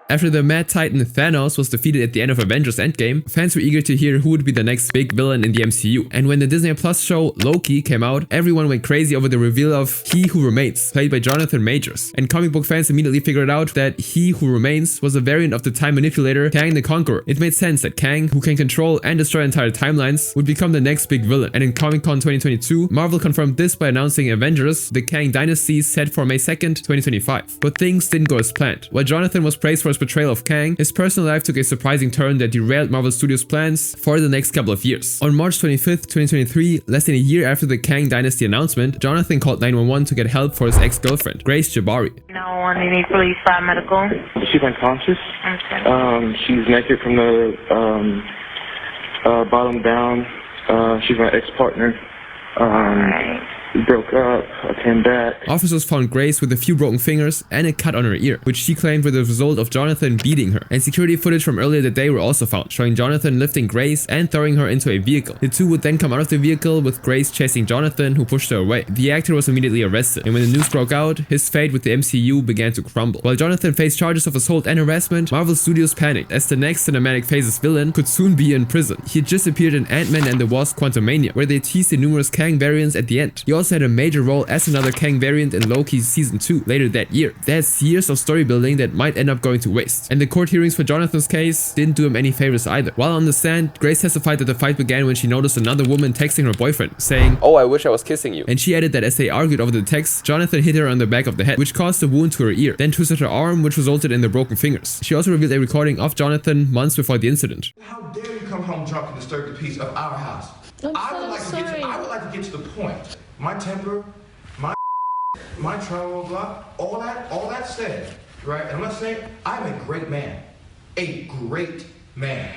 After the mad titan Thanos was defeated at the end of Avengers Endgame, fans were eager to hear who would be the next big villain in the MCU. And when the Disney Plus show Loki came out, everyone went crazy over the reveal of He Who Remains, played by Jonathan Majors. And comic book fans immediately figured out that He Who Remains was a variant of the time manipulator Kang the Conqueror. It made sense that Kang, who can control and destroy entire timelines, would become the next big villain. And in Comic-Con 2022, Marvel confirmed this by announcing Avengers: The Kang Dynasty set for May 2nd, 2025. But things didn't go as planned. While Jonathan was praised for his portrayal of Kang, his personal life took a surprising turn that derailed Marvel Studios' plans for the next couple of years. On March 25th, 2023, less than a year after the Kang Dynasty announcement, Jonathan called 911 to get help for his ex-girlfriend, Grace Jabari. 911, you need police, 5 medical. She's unconscious. Okay. She's naked from the bottom down. She's my ex-partner. We broke up, I came back. Officers found Grace with a few broken fingers and a cut on her ear, which she claimed were the result of Jonathan beating her. And security footage from earlier that day were also found, showing Jonathan lifting Grace and throwing her into a vehicle. The two would then come out of the vehicle with Grace chasing Jonathan, who pushed her away. The actor was immediately arrested, and when the news broke out, his fate with the MCU began to crumble. While Jonathan faced charges of assault and harassment, Marvel Studios panicked, as the next Cinematic Phases villain could soon be in prison. He had just appeared in Ant-Man and the Wasp: Quantumania, where they teased the numerous Kang variants at the end. He also had a major role as another Kang variant in Loki's Season 2 later that year. That's years of story building that might end up going to waste. And the court hearings for Jonathan's case didn't do him any favors either. While on the stand, Grace testified that the fight began when she noticed another woman texting her boyfriend, saying, "Oh, I wish I was kissing you." And she added that as they argued over the text, Jonathan hit her on the back of the head, which caused a wound to her ear, then twisted her arm, which resulted in the broken fingers. She also revealed a recording of Jonathan months before the incident. How dare you come home drunk and disturb the peace of our house? I would like to get to the point. My temper, my trauma block, all that said, right? And I'm not saying I'm a great man. A great man.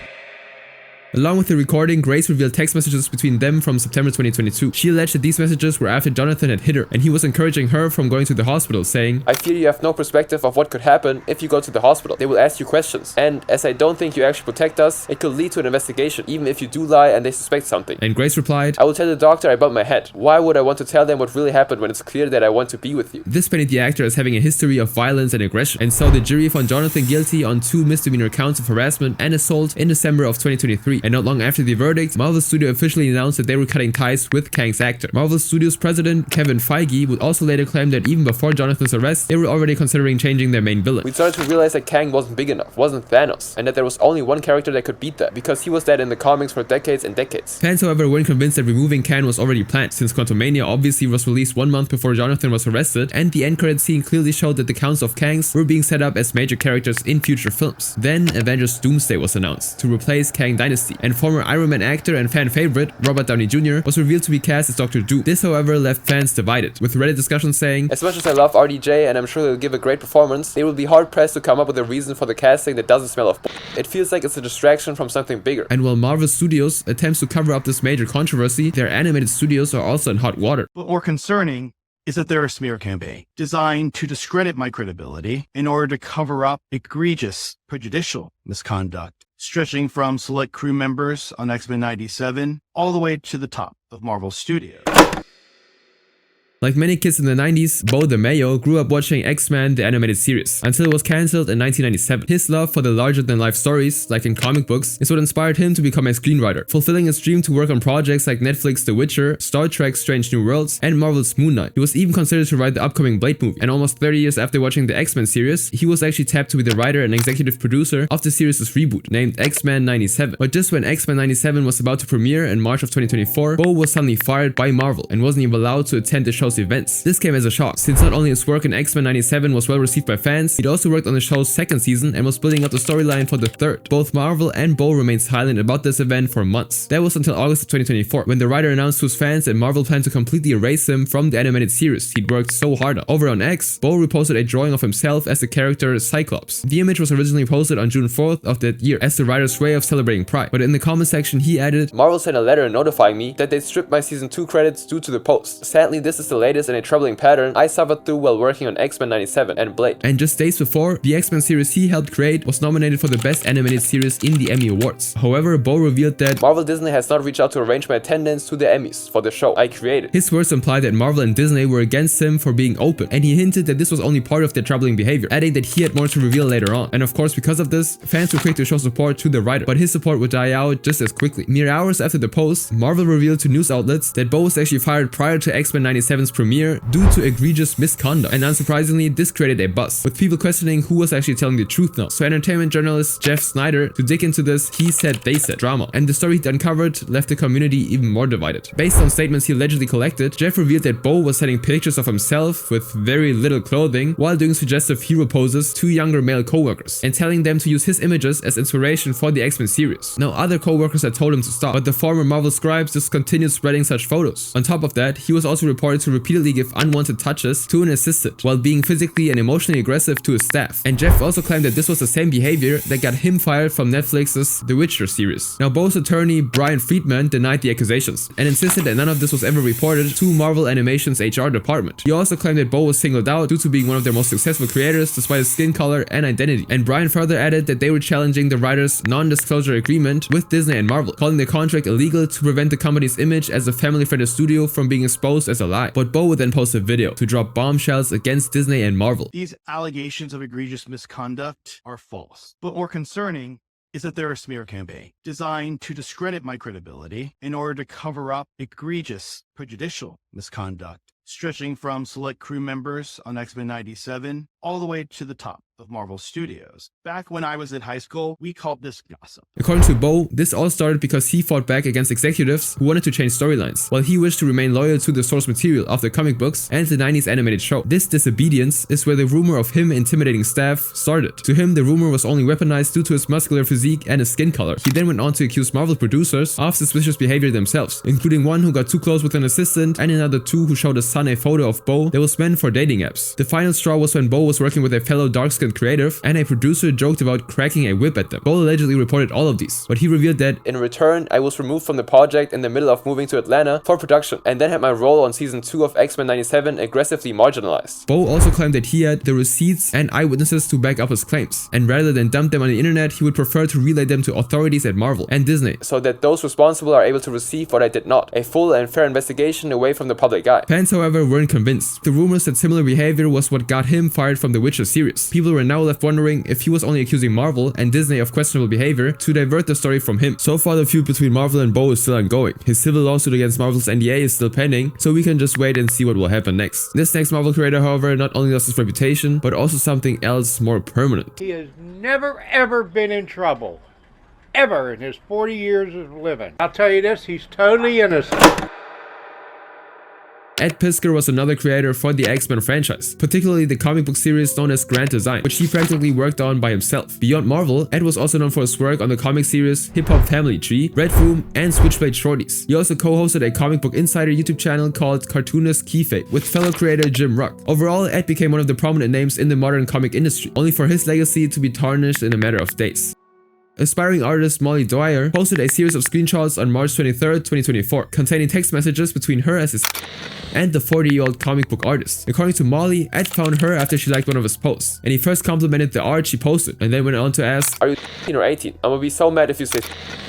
Along with the recording, Grace revealed text messages between them from September 2022. She alleged that these messages were after Jonathan had hit her, and he was encouraging her from going to the hospital, saying, "I fear you have no perspective of what could happen if you go to the hospital. They will ask you questions, and as I don't think you actually protect us, it could lead to an investigation, even if you do lie and they suspect something." And Grace replied, "I will tell the doctor I bumped my head. Why would I want to tell them what really happened when it's clear that I want to be with you?" This painted the actor as having a history of violence and aggression, and so the jury found Jonathan guilty on 2 misdemeanor counts of harassment and assault in December of 2023. 2003. And not long after the verdict, Marvel Studios officially announced that they were cutting ties with Kang's actor. Marvel Studios president Kevin Feige would also later claim that even before Jonathan's arrest, they were already considering changing their main villain. We started to realize that Kang wasn't big enough, wasn't Thanos, and that there was only one character that could beat that, because he was dead in the comics for decades and decades. Fans, however, weren't convinced that removing Kang was already planned, since Quantumania obviously was released 1 month before Jonathan was arrested, and the end credit scene clearly showed that the counts of Kangs were being set up as major characters in future films. Then Avengers Doomsday was announced to replace Kang Dynasty, and former Iron Man actor and fan favorite Robert Downey Jr. was revealed to be cast as Dr. Doom. This, however, left fans divided, with Reddit discussions saying, "As much as I love RDJ and I'm sure they'll give a great performance, they will be hard pressed to come up with a reason for the casting that doesn't smell of It feels like it's a distraction from something bigger." And while Marvel Studios attempts to cover up this major controversy, their animated studios are also in hot water. But more concerning is that they're a smear campaign designed to discredit my credibility in order to cover up egregious, prejudicial misconduct, stretching from select crew members on X-Men 97 all the way to the top of Marvel Studios. Like many kids in the 90s, Bo DeMayo grew up watching X-Men the animated series, until it was cancelled in 1997. His love for the larger-than-life stories, like in comic books, is what inspired him to become a screenwriter, fulfilling his dream to work on projects like Netflix The Witcher, Star Trek Strange New Worlds, and Marvel's Moon Knight. He was even considered to write the upcoming Blade movie, and almost 30 years after watching the X-Men series, he was actually tapped to be the writer and executive producer of the series' reboot, named X-Men 97. But just when X-Men 97 was about to premiere in March of 2024, Bo was suddenly fired by Marvel and wasn't even allowed to attend the show's events. This came as a shock, since not only his work in X-Men 97 was well received by fans, he'd also worked on the show's second season and was building up the storyline for the third. Both Marvel and Bo remained silent about this event for months. That was until August of 2024, when the writer announced to his fans that Marvel planned to completely erase him from the animated series he'd worked so hard on. Over on X, Bo reposted a drawing of himself as the character Cyclops. The image was originally posted on June 4th of that year as the writer's way of celebrating Pride, but in the comment section he added, "Marvel sent a letter notifying me that they stripped my season 2 credits due to the post. Sadly, this is the latest in a troubling pattern I suffered through while working on X-Men 97 and Blade." And just days before, the X-Men series he helped create was nominated for the Best Animated Series in the Emmy Awards. However, Bo revealed that Marvel Disney has not reached out to arrange my attendance to the Emmys for the show I created. His words implied that Marvel and Disney were against him for being open, and he hinted that this was only part of their troubling behavior, adding that he had more to reveal later on. And of course, because of this, fans were quick to show support to the writer, but his support would die out just as quickly. Mere hours after the post, Marvel revealed to news outlets that Bo was actually fired prior to X-Men 97's premiere due to egregious misconduct, and unsurprisingly, this created a buzz, with people questioning who was actually telling the truth now. So entertainment journalist Jeff Snyder, to dig into this he said they said drama, and the story he uncovered left the community even more divided. Based on statements he allegedly collected, Jeff revealed that Bo was sending pictures of himself with very little clothing while doing suggestive hero poses to younger male co-workers, and telling them to use his images as inspiration for the X-Men series. Now, other co-workers had told him to stop, but the former Marvel scribes just continued spreading such photos. On top of that, he was also reported to repeatedly give unwanted touches to an assistant, while being physically and emotionally aggressive to his staff. And Jeff also claimed that this was the same behavior that got him fired from Netflix's The Witcher series. Now, Bo's attorney Brian Friedman denied the accusations and insisted that none of this was ever reported to Marvel Animation's HR department. He also claimed that Bo was singled out due to being one of their most successful creators despite his skin color and identity. And Brian further added that they were challenging the writer's non-disclosure agreement with Disney and Marvel, calling the contract illegal to prevent the company's image as a family-friendly studio from being exposed as a lie. But Bo would then post a video to drop bombshells against Disney and Marvel. These allegations of egregious misconduct are false. But more concerning is that they're a smear campaign designed to discredit my credibility in order to cover up egregious, prejudicial misconduct, stretching from select crew members on X-Men 97 all the way to the top of Marvel Studios. Back when I was in high school, we called this gossip. According to Bo, this all started because he fought back against executives who wanted to change storylines, while he wished to remain loyal to the source material of the comic books and the 90s animated show. This disobedience is where the rumor of him intimidating staff started. To him, the rumor was only weaponized due to his muscular physique and his skin color. He then went on to accuse Marvel producers of suspicious behavior themselves, including one who got too close with an assistant and another two who showed his son a photo of Bo that was meant for dating apps. The final straw was when Bo was working with a fellow dark-skinned creative and a producer joked about cracking a whip at them. Bo allegedly reported all of these, but he revealed that in return, I was removed from the project in the middle of moving to Atlanta for production, and then had my role on season 2 of X-Men 97 aggressively marginalized. Bo also claimed that he had the receipts and eyewitnesses to back up his claims, and rather than dump them on the internet, he would prefer to relay them to authorities at Marvel and Disney, so that those responsible are able to receive what I did not, a full and fair investigation away from the public eye. Fans, however, weren't convinced. The rumors that similar behavior was what got him fired from the Witcher series. People were were now left wondering if he was only accusing Marvel and Disney of questionable behavior to divert the story from him. So far, the feud between Marvel and Bo is still ongoing. His civil lawsuit against Marvel's NDA is still pending, so we can just wait and see what will happen next. This next Marvel creator, however, not only lost his reputation, but also something else more permanent. He has never ever been in trouble. Ever in his 40 years of living. I'll tell you this, he's totally innocent. Ed Piskor was another creator for the X-Men franchise, particularly the comic book series known as Grand Design, which he practically worked on by himself. Beyond Marvel, Ed was also known for his work on the comic series Hip Hop Family Tree, Red Room, and Switchblade Shorties. He also co-hosted a comic book insider YouTube channel called Cartoonist Keyfade with fellow creator Jim Ruck. Overall, Ed became one of the prominent names in the modern comic industry, only for his legacy to be tarnished in a matter of days. Aspiring artist Molly Dwyer posted a series of screenshots on March 23, 2024, containing text messages between her as his and the 40-year-old comic book artist. According to Molly, Ed found her after she liked one of his posts, and he first complimented the art she posted, and then went on to ask, "Are you 18 or 18? I'm gonna be so mad if you say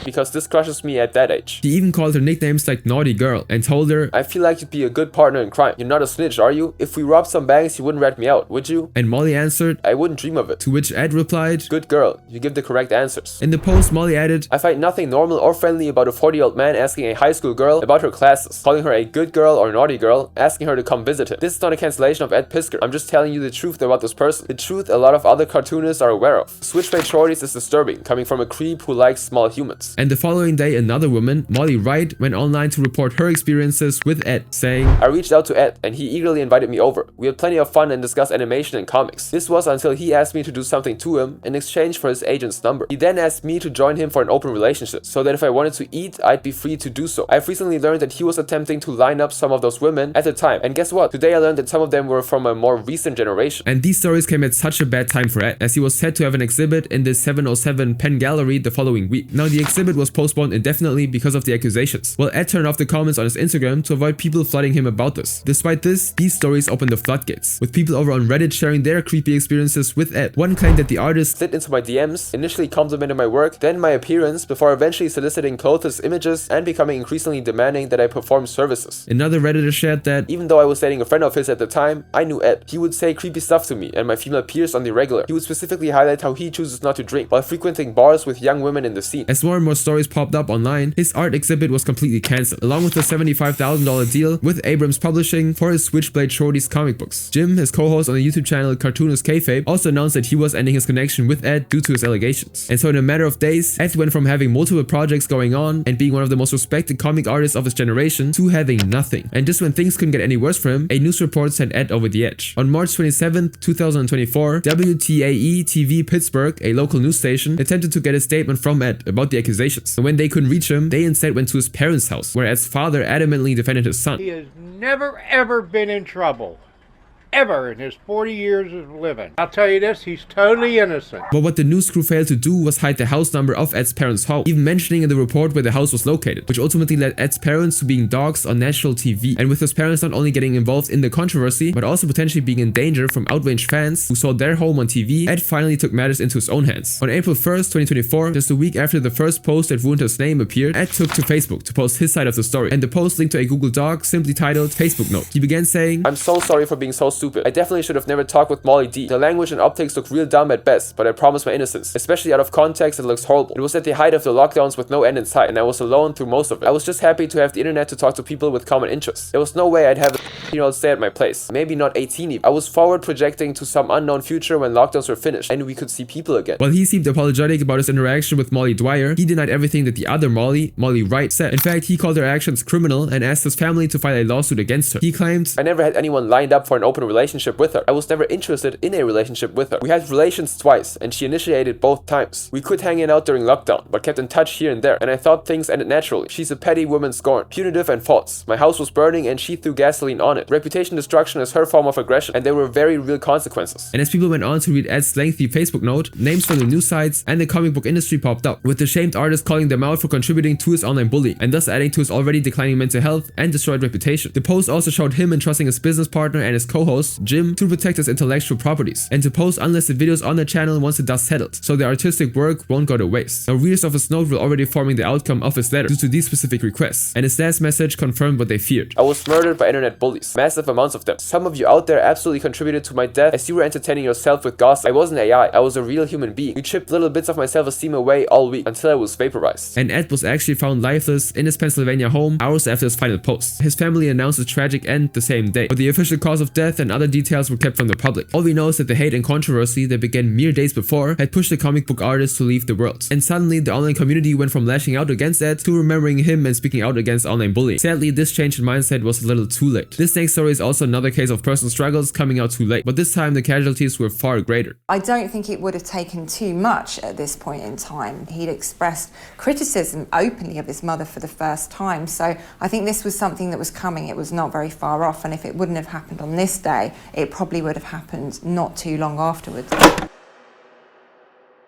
because this crushes me at that age." He even called her nicknames like Naughty Girl, and told her, "I feel like you'd be a good partner in crime. You're not a snitch, are you? If we robbed some banks, you wouldn't rat me out, would you?" And Molly answered, "I wouldn't dream of it." To which Ed replied, "Good girl, you give the correct answers." In the post, Molly added, "I find nothing normal or friendly about a 40-year-old man asking a high school girl about her classes, calling her a good girl or naughty girl, asking her to come visit him. This is not a cancellation of Ed Piskor. I'm just telling you the truth about this person. The truth a lot of other cartoonists are aware of. Switchblade Shorties is disturbing, coming from a creep who likes small humans." And the following day, another woman, Molly Wright, went online to report her experiences with Ed, saying, "I reached out to Ed, and he eagerly invited me over. We had plenty of fun and discussed animation and comics. This was until he asked me to do something to him in exchange for his agent's number. He then asked me to join him for an open relationship, so that if I wanted to eat, I'd be free to do so. I've recently learned that he was attempting to line up some of those women at the time, and guess what? Today I learned that some of them were from a more recent generation." And these stories came at such a bad time for Ed, as he was set to have an exhibit in the 707 Penn Gallery the following week. Now, the exhibit was postponed indefinitely because of the accusations. Well, Ed turned off the comments on his Instagram to avoid people flooding him about this. Despite this, these stories opened the floodgates, with people over on Reddit sharing their creepy experiences with Ed. One claimed that the artist slid into my DMs, initially complimented my work, then my appearance, before eventually soliciting clothes images and becoming increasingly demanding that I perform services. Another Redditor shared that, "Even though I was dating a friend of his at the time, I knew Ed. He would say creepy stuff to me and my female peers on the regular. He would specifically highlight how he chooses not to drink while frequenting bars with young women in the scene." As more and more stories popped up online, his art exhibit was completely cancelled, along with a $75,000 deal with Abrams Publishing for his Switchblade Shorties comic books. Jim, his co-host on the YouTube channel Cartoonist Kayfabe, also announced that he was ending his connection with Ed due to his allegations. And so in a matter of days, Ed went from having multiple projects going on and being one of the most respected comic artists of his generation to having nothing. And just when things couldn't get any worse for him, a news report sent Ed over the edge. On March 27, 2024, WTAE TV Pittsburgh, a local news station, attempted to get a statement from Ed about the accusations. And when they couldn't reach him, they instead went to his parents' house, where Ed's father adamantly defended his son. He has never ever been in trouble. Ever in his 40 years of living. I'll tell you this, he's totally innocent. But what the news crew failed to do was hide the house number of Ed's parents' home, even mentioning in the report where the house was located, which ultimately led Ed's parents to being doxxed on national TV, and with his parents not only getting involved in the controversy, but also potentially being in danger from outraged fans who saw their home on TV. Ed finally took matters into his own hands. On April 1st, 2024, just a week after the first post that ruined his name appeared, Ed took to Facebook to post his side of the story, and the post linked to a Google Doc simply titled Facebook Note. He began saying, "I'm so sorry for being so stupid. I definitely should have never talked with Molly D. The language and optics look real dumb at best, but I promise my innocence. Especially out of context, it looks horrible. It was at the height of the lockdowns with no end in sight, and I was alone through most of it. I was just happy to have the internet to talk to people with common interests. There was no way I'd have a 18-year-old stay at my place. Maybe not 18 even. I was forward projecting to some unknown future when lockdowns were finished, and we could see people again." While he seemed apologetic about his interaction with Molly Dwyer, he denied everything that the other Molly Wright, said. In fact, he called her actions criminal and asked his family to file a lawsuit against her. He claimed, "I never had anyone lined up for an open relationship with her. I was never interested in a relationship with her. We had relations twice, and she initiated both times. We quit hanging out during lockdown, but kept in touch here and there, and I thought things ended naturally. She's a petty woman scorned, punitive and false. My house was burning and she threw gasoline on it. Reputation destruction is her form of aggression, and there were very real consequences." And as people went on to read Ed's lengthy Facebook note, names from the news sites and the comic book industry popped up, with the shamed artist calling them out for contributing to his online bullying, and thus adding to his already declining mental health and destroyed reputation. The post also showed him entrusting his business partner and his co-host host, Jim, to protect his intellectual properties and to post unlisted videos on the channel once the dust settled, so the artistic work won't go to waste. Now, readers of his note were already forming the outcome of his letter due to these specific requests, and his last message confirmed what they feared. I was murdered by internet bullies, massive amounts of them. Some of you out there absolutely contributed to my death as you were entertaining yourself with gossip. I wasn't AI, I was a real human being. You chipped little bits of my self-esteem away all week until I was vaporized. And Ed was actually found lifeless in his Pennsylvania home hours after his final post. His family announced his tragic end the same day, but the official cause of death and other details were kept from the public. All we know is that the hate and controversy that began mere days before had pushed the comic book artist to leave the world. And suddenly, the online community went from lashing out against Ed to remembering him and speaking out against online bullying. Sadly, this change in mindset was a little too late. This next story is also another case of personal struggles coming out too late, but this time the casualties were far greater. I don't think it would have taken too much at this point in time. He'd expressed criticism openly of his mother for the first time, so I think this was something that was coming. It was not very far off, and if it wouldn't have happened on this day, it probably would have happened not too long afterwards.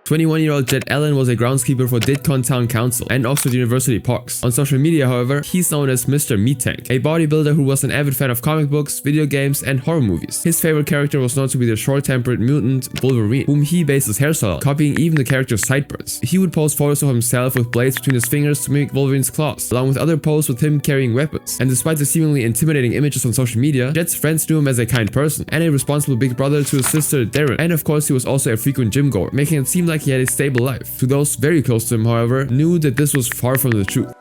21-year-old Jed Allen was a groundskeeper for Didcot Town Council and Oxford University Parks. On social media, however, he's known as Mr. Meat Tank, a bodybuilder who was an avid fan of comic books, video games, and horror movies. His favorite character was known to be the short-tempered mutant Wolverine, whom he based his hairstyle on, copying even the character's sideburns. He would post photos of himself with blades between his fingers to mimic Wolverine's claws, along with other posts with him carrying weapons. And despite the seemingly intimidating images on social media, Jed's friends knew him as a kind person and a responsible big brother to his sister Darren. And of course, he was also a frequent gym goer, making it seem like he had a stable life. To those very close to him, however, knew that this was far from the truth.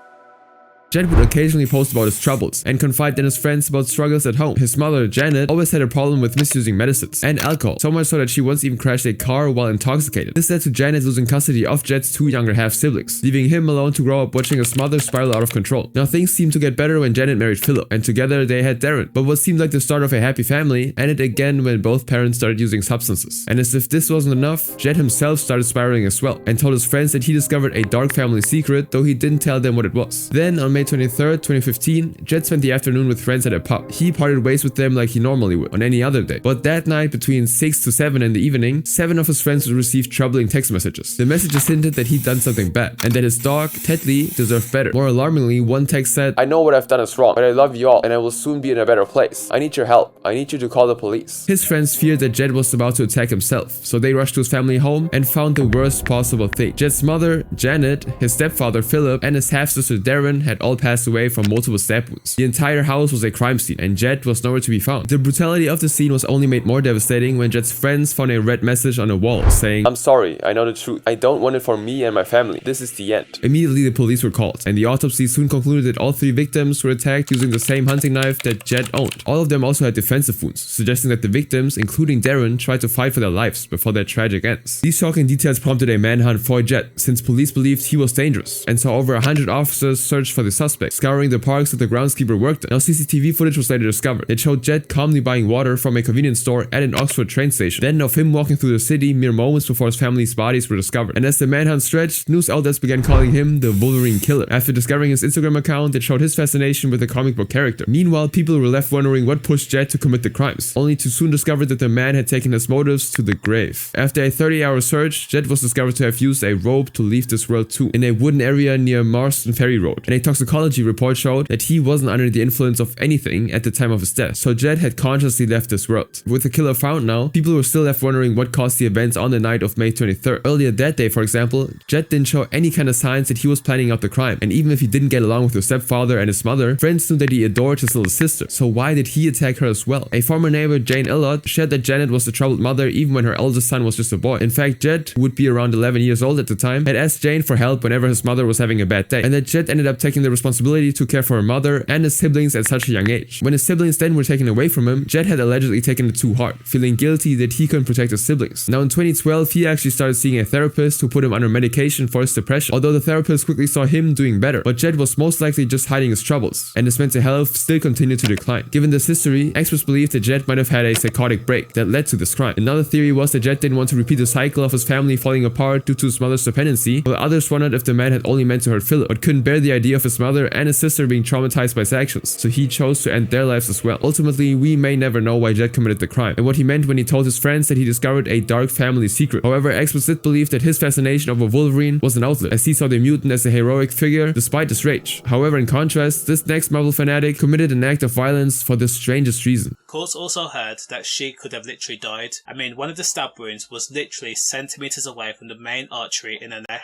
Jed would occasionally post about his troubles and confide in his friends about struggles at home. His mother, Janet, always had a problem with misusing medicines and alcohol, so much so that she once even crashed a car while intoxicated. This led to Janet losing custody of Jed's two younger half-siblings, leaving him alone to grow up watching his mother spiral out of control. Now, things seemed to get better when Janet married Philip, and together they had Darren, but what seemed like the start of a happy family ended again when both parents started using substances. And as if this wasn't enough, Jed himself started spiraling as well, and told his friends that he discovered a dark family secret, though he didn't tell them what it was. Then, on May 23rd, 2015, Jed spent the afternoon with friends at a pub. He parted ways with them like he normally would on any other day. But that night, between 6 to 7 in the evening, 7 of his friends would receive troubling text messages. The messages hinted that he'd done something bad, and that his dog, Ted Lee, deserved better. More alarmingly, one text said, I know what I've done is wrong, but I love you all, and I will soon be in a better place. I need your help. I need you to call the police. His friends feared that Jed was about to attack himself, so they rushed to his family home and found the worst possible thing. Jed's mother, Janet, his stepfather, Philip, and his half-sister, Darren, had all passed away from multiple stab wounds. The entire house was a crime scene, and Jed was nowhere to be found. The brutality of the scene was only made more devastating when Jed's friends found a red message on a wall saying, I'm sorry, I know the truth. I don't want it for me and my family. This is the end. Immediately, the police were called, and the autopsy soon concluded that all 3 victims were attacked using the same hunting knife that Jed owned. All of them also had defensive wounds, suggesting that the victims, including Darren, tried to fight for their lives before their tragic ends. These shocking details prompted a manhunt for Jed, since police believed he was dangerous, and so over 100 officers searched for the suspect, scouring the parks that the groundskeeper worked in. Now, CCTV footage was later discovered. It showed Jed calmly buying water from a convenience store at an Oxford train station, then of him walking through the city mere moments before his family's bodies were discovered. And as the manhunt stretched, news outlets began calling him the Wolverine killer. After discovering his Instagram account, it showed his fascination with the comic book character. Meanwhile, people were left wondering what pushed Jed to commit the crimes, only to soon discover that the man had taken his motives to the grave. After a 30-hour search, Jed was discovered to have used a rope to leave this world too, in a wooden area near Marston Ferry Road. And a toxicology report showed that he wasn't under the influence of anything at the time of his death, so Jed had consciously left this world. With the killer found now, people were still left wondering what caused the events on the night of May 23rd. Earlier that day, for example, Jed didn't show any kind of signs that he was planning out the crime, and even if he didn't get along with his stepfather and his mother, friends knew that he adored his little sister, so why did he attack her as well? A former neighbor, Jane Illott, shared that Janet was the troubled mother even when her eldest son was just a boy. In fact, Jed, who would be around 11 years old at the time, had asked Jane for help whenever his mother was having a bad day, and that Jed ended up taking the responsibility to care for her mother and his siblings at such a young age. When his siblings then were taken away from him, Jed had allegedly taken it too hard, feeling guilty that he couldn't protect his siblings. Now in 2012, he actually started seeing a therapist who put him under medication for his depression, although the therapist quickly saw him doing better. But Jed was most likely just hiding his troubles, and his mental health still continued to decline. Given this history, experts believe that Jed might have had a psychotic break that led to this crime. Another theory was that Jed didn't want to repeat the cycle of his family falling apart due to his mother's dependency, while others wondered if the man had only meant to hurt Philip, but couldn't bear the idea of his mother and his sister being traumatized by his actions, so he chose to end their lives as well. Ultimately, we may never know why Jet committed the crime and what he meant when he told his friends that he discovered a dark family secret. However, experts did believe that his fascination over Wolverine was an outlet, as he saw the mutant as a heroic figure despite his rage. However, in contrast, this next Marvel fanatic committed an act of violence for the strangest reason. Courts also heard that she could have literally died. I mean, one of the stab wounds was literally centimeters away from the main artery in her neck.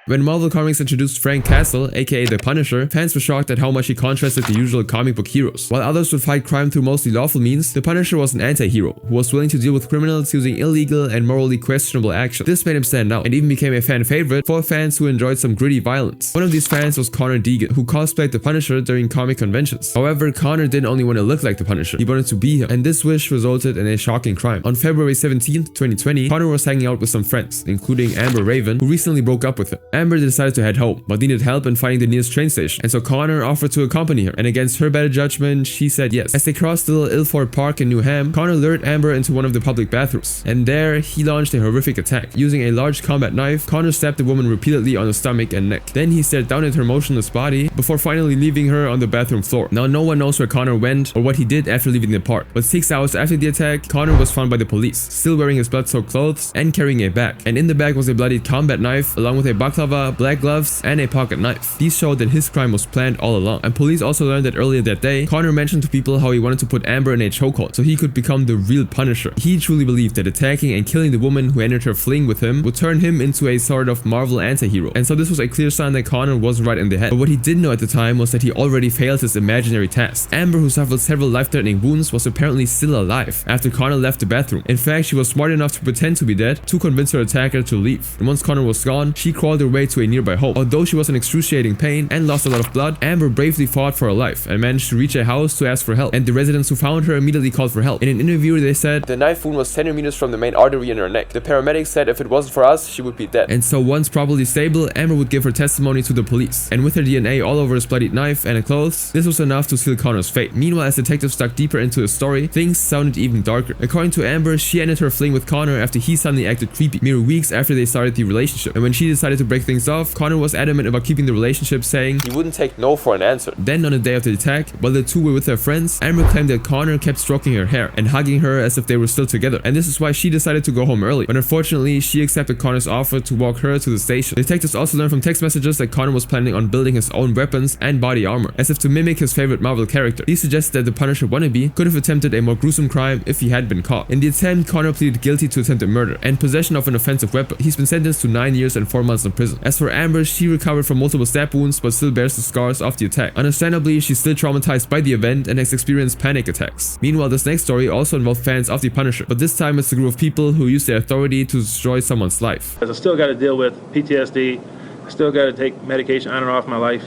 When Marvel Comics introduced Frank Castle, aka the Punisher, fans were shocked at how much he contrasted the usual comic book heroes. While others would fight crime through mostly lawful means, the Punisher was an anti-hero who was willing to deal with criminals using illegal and morally questionable actions. This made him stand out and even became a fan favorite for fans who enjoyed some gritty violence. One of these fans was Connor Deegan, who cosplayed the Punisher during comic conventions. However, Connor didn't only want to look like the Punisher, he wanted to be him, and this wish resulted in a shocking crime. On February 17, 2020, Connor was hanging out with some friends, including Amber Raven, who recently broke up with him. Amber decided to head home, but needed help in finding the nearest train station, and so Connor offered to accompany her, and against her better judgment, she said yes. As they crossed the little Ilford Park in Newham, Connor lured Amber into one of the public bathrooms, and there he launched a horrific attack. Using a large combat knife, Connor stabbed the woman repeatedly on the stomach and neck. Then he stared down at her motionless body before finally leaving her on the bathroom floor. Now no one knows where Connor went or what he did after leaving the park, but 6 hours after the attack, Connor was found by the police, still wearing his blood-soaked clothes and carrying a bag. And in the bag was a bloodied combat knife, along with a baklava, black gloves, and a pocket knife. These showed that his crime was planned all along. And police also learned that earlier that day, Connor mentioned to people how he wanted to put Amber in a chokehold so he could become the real Punisher. He truly believed that attacking and killing the woman who ended her fling with him would turn him into a sort of Marvel anti-hero. And so this was a clear sign that Connor was right in the head. But what he didn't know at the time was that he already failed his imaginary task. Amber, who suffered several life-threatening wounds, was apparently still alive after Connor left the bathroom. In fact, she was smart enough to pretend to be dead to convince her attacker to leave. And once Connor was gone, she crawled her way to a nearby home. Although she was in excruciating pain and lost a lot of blood, Amber bravely fought for her life and managed to reach a house to ask for help, and the residents who found her immediately called for help. In an interview, they said, "The knife wound was centimeters from the main artery in her neck. The paramedics said if it wasn't for us, she would be dead." And so once properly stable, Amber would give her testimony to the police, and with her DNA all over his bloodied knife and her clothes, this was enough to seal Connor's fate. Meanwhile, as detectives dug deeper into his story, things sounded even darker. According to Amber, she ended her fling with Connor after he suddenly acted creepy, mere weeks after they started the relationship. And when she decided to break things off, Connor was adamant about keeping the relationship, saying he wouldn't take no for an answer. Then on the day of the attack, while the two were with their friends, Amber claimed that Connor kept stroking her hair and hugging her as if they were still together, and this is why she decided to go home early. But unfortunately, she accepted Connor's offer to walk her to the station. Detectives also learned from text messages that Connor was planning on building his own weapons and body armor, as if to mimic his favorite Marvel character. These suggested that the Punisher wannabe could have attempted a more gruesome crime if he had been caught. In the attempt, Connor pleaded guilty to attempted murder and possession of an offensive weapon. He's been sentenced to 9 years and 4 months in prison. As for Amber, she recovered from multiple stab wounds but still bears the scars of the attack. Understandably, she's still traumatized by the event and has experienced panic attacks. Meanwhile, this next story also involved fans of the Punisher, but this time it's a group of people who use their authority to destroy someone's life. I still got to deal with PTSD. I still got to take medication on and off my life.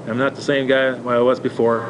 I'm not the same guy I was before.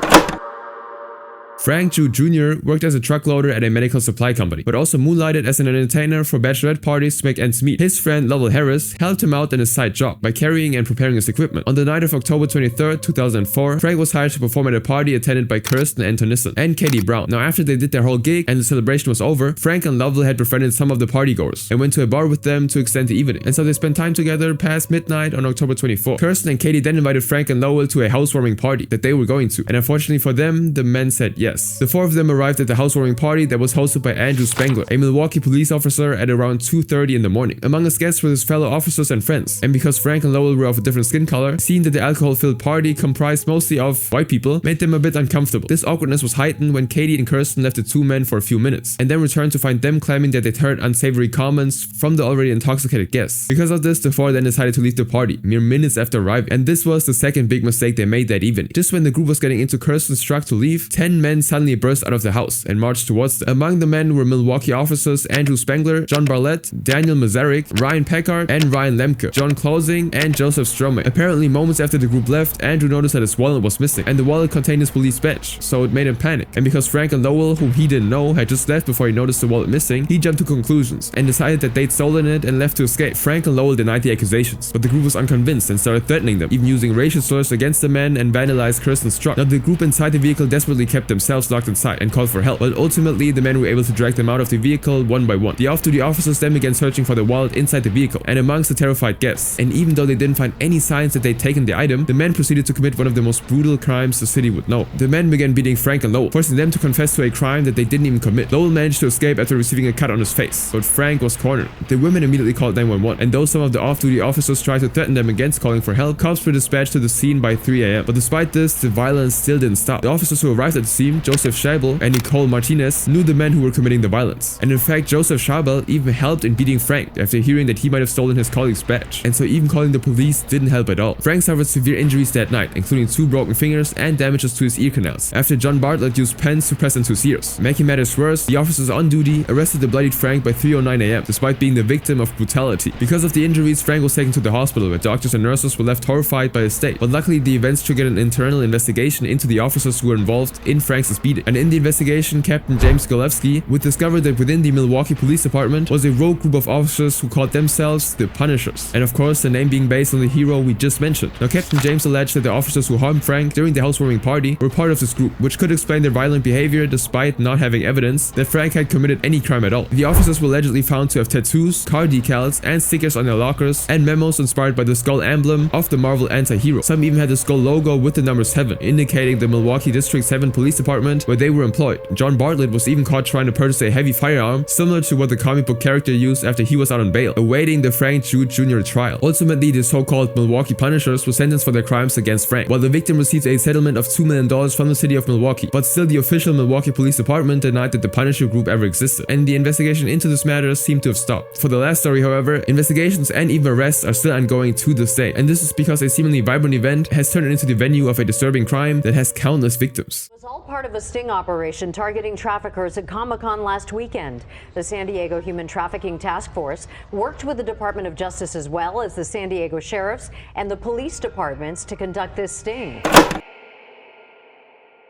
Frank Drew Jr. worked as a truck loader at a medical supply company, but also moonlighted as an entertainer for bachelorette parties to make ends meet. His friend Lovell Harris helped him out in his side job by carrying and preparing his equipment. On the night of October 23, 2004, Frank was hired to perform at a party attended by Kirsten Antonisson and Katie Brown. Now after they did their whole gig and the celebration was over, Frank and Lovell had befriended some of the partygoers and went to a bar with them to extend the evening. And so they spent time together past midnight on October 24. Kirsten and Katie then invited Frank and Lovell to a housewarming party that they were going to, and unfortunately for them, the men said yes. The four of them arrived at the housewarming party that was hosted by Andrew Spangler, a Milwaukee police officer, at around 2:30 in the morning. Among his guests were his fellow officers and friends, and because Frank and Lowell were of a different skin color, seeing that the alcohol-filled party comprised mostly of white people made them a bit uncomfortable. This awkwardness was heightened when Katie and Kirsten left the two men for a few minutes, and then returned to find them claiming that they'd heard unsavory comments from the already intoxicated guests. Because of this, the four then decided to leave the party, mere minutes after arriving, and this was the second big mistake they made that evening. Just when the group was getting into Kirsten's truck to leave, 10 men suddenly burst out of the house and marched towards them. Among the men were Milwaukee officers Andrew Spangler, John Barlett, Daniel Mazarik, Ryan Packard, and Ryan Lemke, John Closing, and Joseph Stroman. Apparently, moments after the group left, Andrew noticed that his wallet was missing, and the wallet contained his police badge, so it made him panic. And because Frank and Lowell, whom he didn't know, had just left before he noticed the wallet missing, he jumped to conclusions and decided that they'd stolen it and left to escape. Frank and Lowell denied the accusations, but the group was unconvinced and started threatening them, even using racial slurs against the men and vandalized Kirsten's truck. Now, the group inside the vehicle desperately kept themselves, themselves locked inside and called for help, but ultimately the men were able to drag them out of the vehicle one by one. The off-duty officers then began searching for the wallet inside the vehicle and amongst the terrified guests, and even though they didn't find any signs that they'd taken the item, the men proceeded to commit one of the most brutal crimes the city would know. The men began beating Frank and Lowell, forcing them to confess to a crime that they didn't even commit. Lowell managed to escape after receiving a cut on his face, but Frank was cornered. The women immediately called 911, and though some of the off-duty officers tried to threaten them against calling for help, cops were dispatched to the scene by 3 a.m. But despite this, the violence still didn't stop. The officers who arrived at the scene, Joseph Schabel and Nicole Martinez, knew the men who were committing the violence. And in fact, Joseph Schabel even helped in beating Frank after hearing that he might have stolen his colleague's badge. And so even calling the police didn't help at all. Frank suffered severe injuries that night, including 2 broken fingers and damages to his ear canals, after John Bartlett used pens to press into his ears. Making matters worse, the officers on duty arrested the bloodied Frank by 3:09 a.m. despite being the victim of brutality. Because of the injuries, Frank was taken to the hospital where doctors and nurses were left horrified by his state. But luckily, the events triggered an internal investigation into the officers who were involved in Frank's beating. And in the investigation, Captain James Golewski would discover that within the Milwaukee Police Department was a rogue group of officers who called themselves the Punishers. And of course, the name being based on the hero we just mentioned. Now, Captain James alleged that the officers who harmed Frank during the housewarming party were part of this group, which could explain their violent behavior despite not having evidence that Frank had committed any crime at all. The officers were allegedly found to have tattoos, car decals, and stickers on their lockers, and memos inspired by the skull emblem of the Marvel anti-hero. Some even had the skull logo with the number 7, indicating the Milwaukee District 7 Police Department where they were employed. John Bartlett was even caught trying to purchase a heavy firearm, similar to what the comic book character used after he was out on bail, awaiting the Frank Jude Jr. trial. Ultimately, the so-called Milwaukee Punishers were sentenced for their crimes against Frank, while the victim received a settlement of $2 million from the city of Milwaukee. But still, the official Milwaukee Police Department denied that the Punisher group ever existed, and the investigation into this matter seemed to have stopped. For the last story, however, investigations and even arrests are still ongoing to this day, and this is because a seemingly vibrant event has turned into the venue of a disturbing crime that has countless victims. It was all part of a sting operation targeting traffickers at Comic-Con last weekend. The San Diego Human Trafficking Task Force worked with the Department of Justice as well as the San Diego Sheriffs and the police departments to conduct this sting.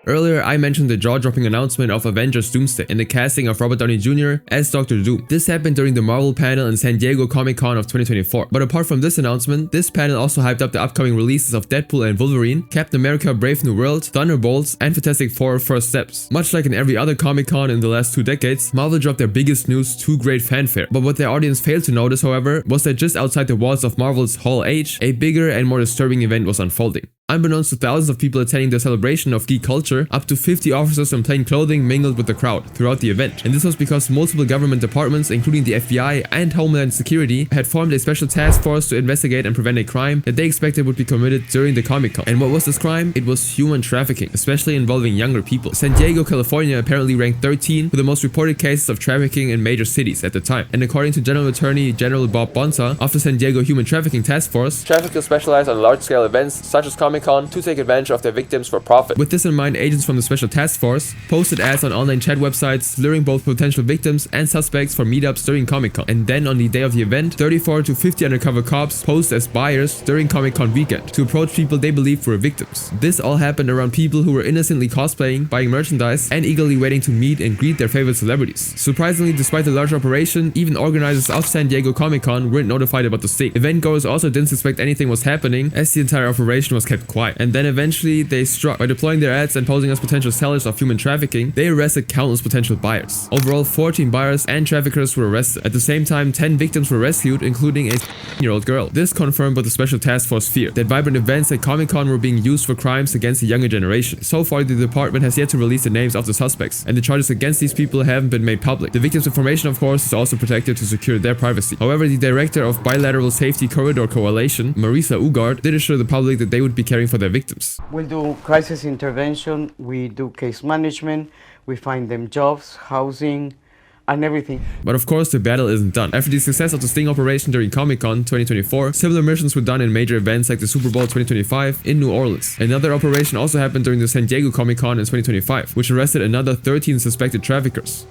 Earlier, I mentioned the jaw-dropping announcement of Avengers Doomsday and the casting of Robert Downey Jr. as Dr. Doom. This happened during the Marvel panel in San Diego Comic-Con of 2024. But apart from this announcement, this panel also hyped up the upcoming releases of Deadpool and Wolverine, Captain America Brave New World, Thunderbolts, and Fantastic Four First Steps. Much like in every other Comic-Con in the last 2 decades, Marvel dropped their biggest news to great fanfare. But what their audience failed to notice, however, was that just outside the walls of Marvel's Hall H, a bigger and more disturbing event was unfolding. Unbeknownst to thousands of people attending the celebration of geek culture, up to 50 officers in plain clothing mingled with the crowd throughout the event. And this was because multiple government departments, including the FBI and Homeland Security, had formed a special task force to investigate and prevent a crime that they expected would be committed during the Comic-Con. And what was this crime? It was human trafficking, especially involving younger people. San Diego, California apparently ranked 13 for the most reported cases of trafficking in major cities at the time. And according to General Attorney General Bob Bonta of the San Diego Human Trafficking Task Force, traffickers specialize on large-scale events such as Comic-Con to take advantage of their victims for profit. With this in mind, agents from the Special Task Force posted ads on online chat websites luring both potential victims and suspects for meetups during Comic-Con. And then on the day of the event, 34 to 50 undercover cops posed as buyers during Comic-Con weekend to approach people they believed were victims. This all happened around people who were innocently cosplaying, buying merchandise, and eagerly waiting to meet and greet their favorite celebrities. Surprisingly, despite the large operation, even organizers of San Diego Comic-Con weren't notified about the sting. Event goers also didn't suspect anything was happening, as the entire operation was kept quiet. And then eventually they struck. By deploying their ads and posing as potential sellers of human trafficking, they arrested countless potential buyers. Overall, 14 buyers and traffickers were arrested. At the same time, 10 victims were rescued, including a 16-year-old girl. This confirmed what the Special Task Force feared, that vibrant events at Comic-Con were being used for crimes against the younger generation. So far, the department has yet to release the names of the suspects, and the charges against these people haven't been made public. The victims' information, of course, is also protected to secure their privacy. However, the director of Bilateral Safety Corridor Coalition, Marisa Ugard, did assure the public that they would be caring for their victims. We'll do crisis intervention, we do case management, we find them jobs, housing, and everything. But of course, the battle isn't done. After the success of the sting operation during Comic-Con 2024, similar missions were done in major events like the Super Bowl 2025 in New Orleans. Another operation also happened during the San Diego Comic-Con in 2025, which arrested another 13 suspected traffickers.